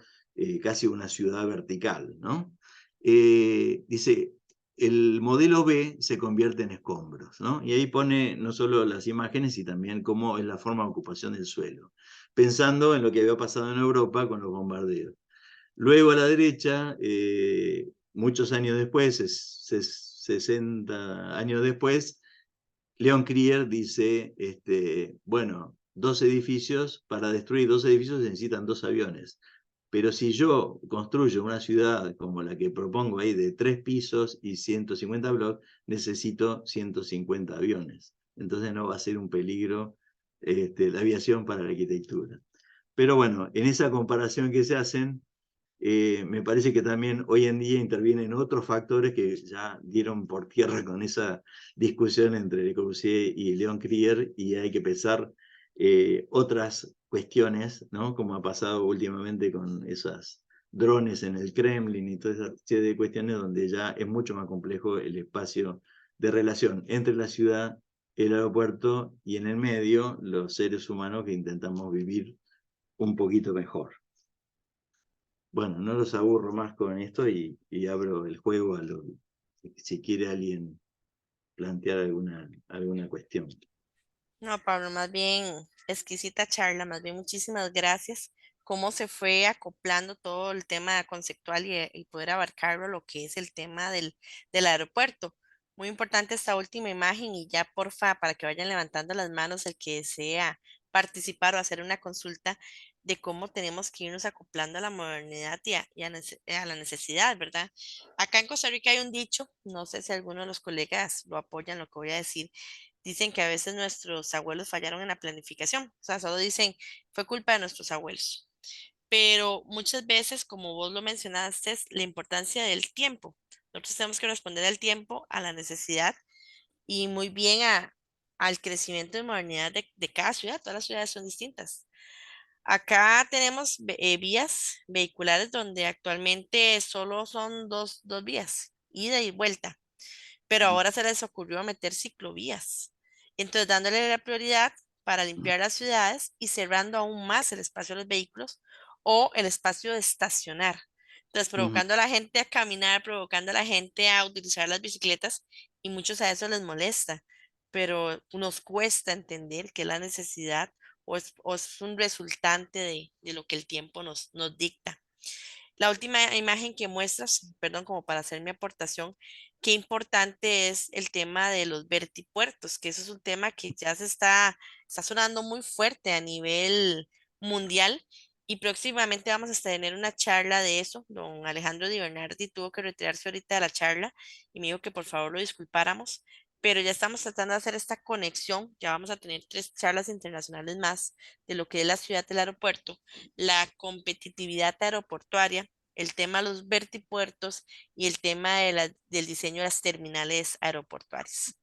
casi una ciudad vertical, ¿no? Dice, el modelo B se convierte en escombros, ¿no? Y ahí pone no solo las imágenes, y también cómo es la forma de ocupación del suelo, pensando en lo que había pasado en Europa con los bombardeos. Luego a la derecha, muchos años después, 60 años después, Leon Krier dice, bueno, para destruir dos edificios se necesitan dos aviones. Pero si yo construyo una ciudad como la que propongo ahí de 3 pisos y 150 bloques, necesito 150 aviones. Entonces no va a ser un peligro la aviación para la arquitectura. Pero bueno, en esa comparación que se hacen, me parece que también hoy en día intervienen otros factores que ya dieron por tierra con esa discusión entre Le Corbusier y Leon Krier, y hay que pensar otras cuestiones, ¿no? Como ha pasado últimamente con esas drones en el Kremlin y toda esa serie de cuestiones donde ya es mucho más complejo el espacio de relación entre la ciudad, el aeropuerto y en el medio los seres humanos que intentamos vivir un poquito mejor. Bueno, no los aburro más con esto y abro el juego si quiere alguien plantear alguna cuestión. No, Pablo, más bien exquisita charla, más bien muchísimas gracias. Cómo se fue acoplando todo el tema conceptual y poder abarcarlo a lo que es el tema del aeropuerto. Muy importante esta última imagen y ya porfa, para que vayan levantando las manos el que desea participar o hacer una consulta de cómo tenemos que irnos acoplando a la modernidad y a la necesidad, ¿verdad? Acá en Costa Rica hay un dicho, no sé si alguno de los colegas lo apoyan, lo que voy a decir. Dicen que a veces nuestros abuelos fallaron en la planificación, o sea, solo dicen fue culpa de nuestros abuelos. Pero muchas veces, como vos lo mencionaste, es la importancia del tiempo. Nosotros tenemos que responder al tiempo, a la necesidad y muy bien al crecimiento y modernidad de cada ciudad. Todas las ciudades son distintas. Acá tenemos vías vehiculares donde actualmente solo son dos vías, ida y vuelta, pero ahora se les ocurrió meter ciclovías. Entonces, dándole la prioridad para limpiar las ciudades y cerrando aún más el espacio de los vehículos o el espacio de estacionar. Entonces, Ujú. provocando a la gente a caminar, provocando a la gente a utilizar las bicicletas y muchos a eso les molesta, pero nos cuesta entender que la necesidad o es un resultante de lo que el tiempo nos dicta. La última imagen que muestras, perdón, como para hacer mi aportación, qué importante es el tema de los vertipuertos, que eso es un tema que ya está sonando muy fuerte a nivel mundial y próximamente vamos a tener una charla de eso. Don Alejandro Di Bernardi tuvo que retirarse ahorita de la charla y me dijo que por favor lo disculpáramos, pero ya estamos tratando de hacer esta conexión. Ya vamos a tener 3 charlas internacionales más de lo que es la ciudad del aeropuerto, la competitividad aeroportuaria, el tema de los vertipuertos y el tema del diseño de las terminales aeroportuarias.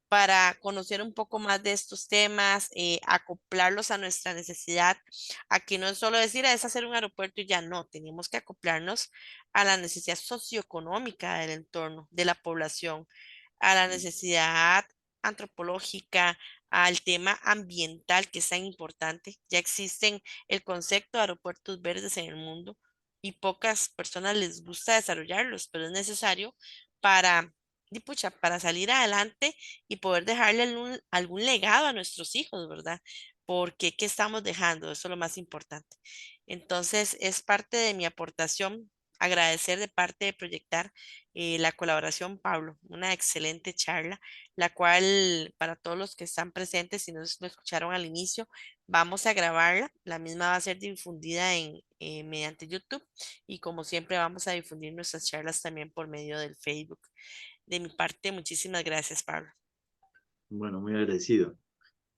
Para conocer un poco más de estos temas, acoplarlos a nuestra necesidad. Aquí no es solo decir, es hacer un aeropuerto y ya no, tenemos que acoplarnos a la necesidad socioeconómica del entorno, de la población, a la necesidad antropológica, al tema ambiental que es tan importante. Ya existen el concepto de aeropuertos verdes en el mundo y pocas personas les gusta desarrollarlos, pero es necesario para, pucha, para salir adelante y poder dejarle algún legado a nuestros hijos, ¿verdad? Porque ¿qué estamos dejando? Eso es lo más importante. Entonces, es parte de mi aportación, agradecer de parte de Proyectar la colaboración, Pablo. Una excelente charla, la cual para todos los que están presentes, si no lo escucharon al inicio, vamos a grabarla. La misma va a ser difundida mediante YouTube y como siempre vamos a difundir nuestras charlas también por medio del Facebook. De mi parte, muchísimas gracias, Pablo. Bueno, muy agradecido.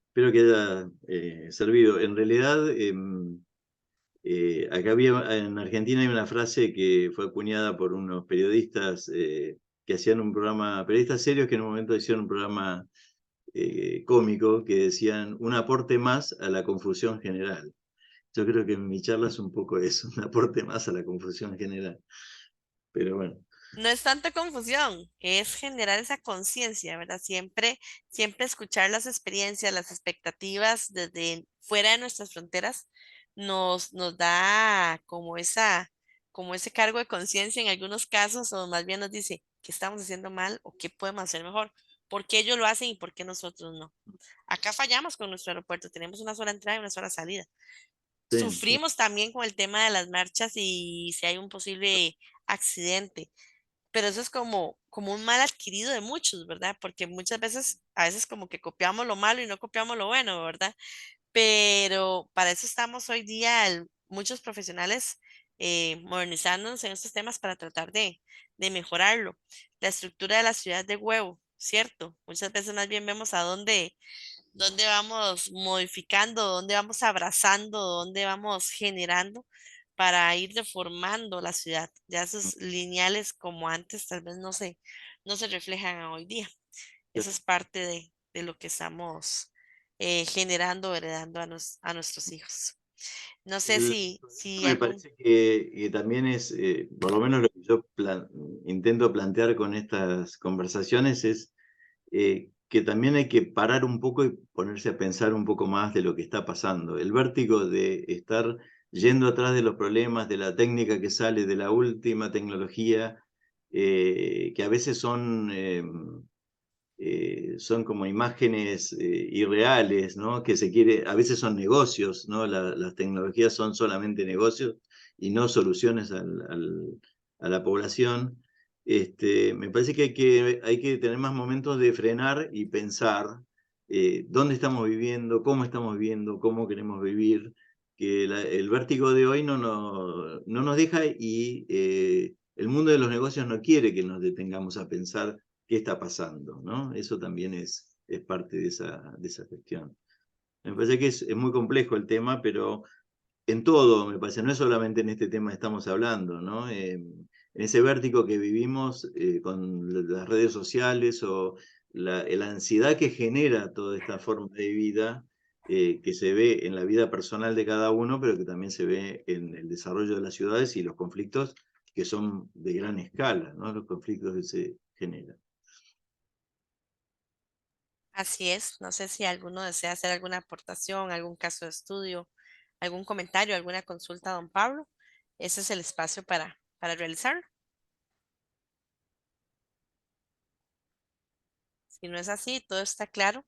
Espero que haya servido. En realidad, acá en Argentina hay una frase que fue acuñada por unos periodistas que hacían un programa, periodistas serios que en un momento hicieron un programa cómico que decían un aporte más a la confusión general. Yo creo que en mi charla es un poco eso, un aporte más a la confusión general. Pero bueno, No es tanta confusión, es generar esa conciencia, ¿verdad? Siempre, siempre escuchar las experiencias, las expectativas desde fuera de nuestras fronteras nos da como ese cargo de conciencia en algunos casos, o más bien nos dice qué estamos haciendo mal o qué podemos hacer mejor, por qué ellos lo hacen y por qué nosotros no. Acá fallamos con nuestro aeropuerto, tenemos una sola entrada y una sola salida. sí, sí. Sufrimos también con el tema de las marchas y si hay un posible accidente, pero eso es como un mal adquirido de muchos, ¿verdad? Porque muchas veces, a veces como que copiamos lo malo y no copiamos lo bueno, ¿verdad? Pero para eso estamos hoy día muchos profesionales modernizándose en estos temas para tratar de mejorarlo. La estructura de la ciudad de Huevo, ¿cierto? Muchas veces más bien vemos a dónde vamos modificando, dónde vamos abrazando, dónde vamos generando para ir deformando la ciudad. Ya esos lineales como antes tal vez no se reflejan hoy día. Eso es parte de lo que estamos generando, heredando a nuestros hijos. No sé El si problema me algún... parece que también es, por lo menos lo que yo intento plantear con estas conversaciones es que también hay que parar un poco y ponerse a pensar un poco más de lo que está pasando. El vértigo de estar yendo atrás de los problemas, de la técnica que sale, de la última tecnología, que a veces son como imágenes irreales, ¿no? Que se quiere, a veces son negocios, ¿no? Las tecnologías son solamente negocios y no soluciones a la población. Me parece que hay que tener más momentos de frenar y pensar dónde estamos viviendo, cómo queremos vivir, que el vértigo de hoy no nos deja y el mundo de los negocios no quiere que nos detengamos a pensar qué está pasando, ¿no? Eso también es parte de esa cuestión. Me parece que es muy complejo el tema, pero en todo, me parece, no es solamente en este tema que estamos hablando, ¿no? En ese vértigo que vivimos con las redes sociales o la ansiedad que genera toda esta forma de vida, que se ve en la vida personal de cada uno, pero que también se ve en el desarrollo de las ciudades y los conflictos que son de gran escala, ¿no? Los conflictos que se generan. Así es, no sé si alguno desea hacer alguna aportación, algún caso de estudio, algún comentario, alguna consulta, don Pablo. Ese es el espacio para realizarlo. Si no es así, todo está claro.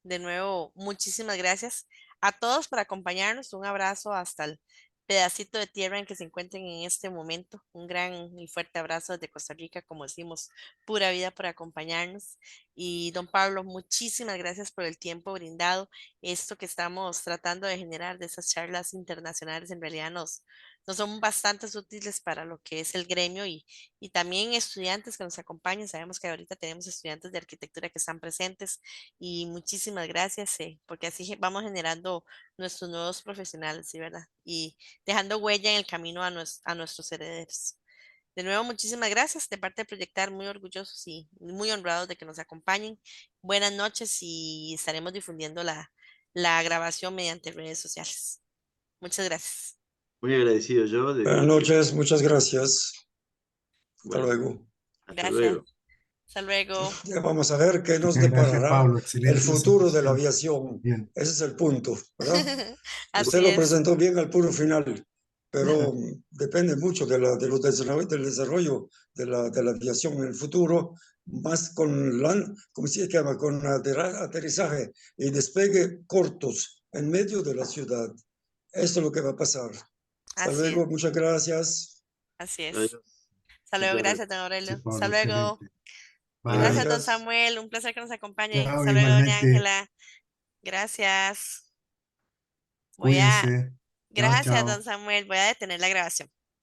De nuevo, muchísimas gracias a todos por acompañarnos. Un abrazo hasta el pedacito de tierra en que se encuentren en este momento. Un gran y fuerte abrazo desde Costa Rica, como decimos, pura vida por acompañarnos. Y don Pablo, muchísimas gracias por el tiempo brindado. Esto que estamos tratando de generar de esas charlas internacionales en realidad nos son bastante útiles para lo que es el gremio y también estudiantes que nos acompañan. Sabemos que ahorita tenemos estudiantes de arquitectura que están presentes y muchísimas gracias, porque así vamos generando nuestros nuevos profesionales, ¿sí, verdad? Y dejando huella en el camino a nuestros herederos. De nuevo, muchísimas gracias de parte de Proyectar, muy orgullosos y muy honrados de que nos acompañen. Buenas noches y estaremos difundiendo la grabación mediante redes sociales. Muchas gracias. Muy agradecido yo Buenas de que, noches, muchas gracias. Hasta bueno, luego. hasta Gracias. luego. Hasta luego. Ya vamos a ver qué nos Muchas gracias, deparará Pablo. el Excelente futuro de la presentación. aviación. Bien. Ese es el punto, ¿verdad? Usted Así lo es. presentó bien al puro final, pero depende mucho del desarrollo de la aviación en el futuro, más con, ¿cómo se llama? Con aterrizaje y despegue cortos en medio de la ciudad. Esto es lo que va a pasar. Hasta Así es. luego, muchas gracias. Así es. Adiós. Hasta luego, Muchas gracias, don gracias. Sí, Aurelio. Hasta Pablo, luego. excelente. Gracias, Bye. don Gracias. Samuel. Un placer que nos acompañe. Chao, Hasta luego, doña igualmente. Ángela. Gracias. Voy a, Cuídense. Chao, gracias, don chao. Samuel. Voy a detener la grabación.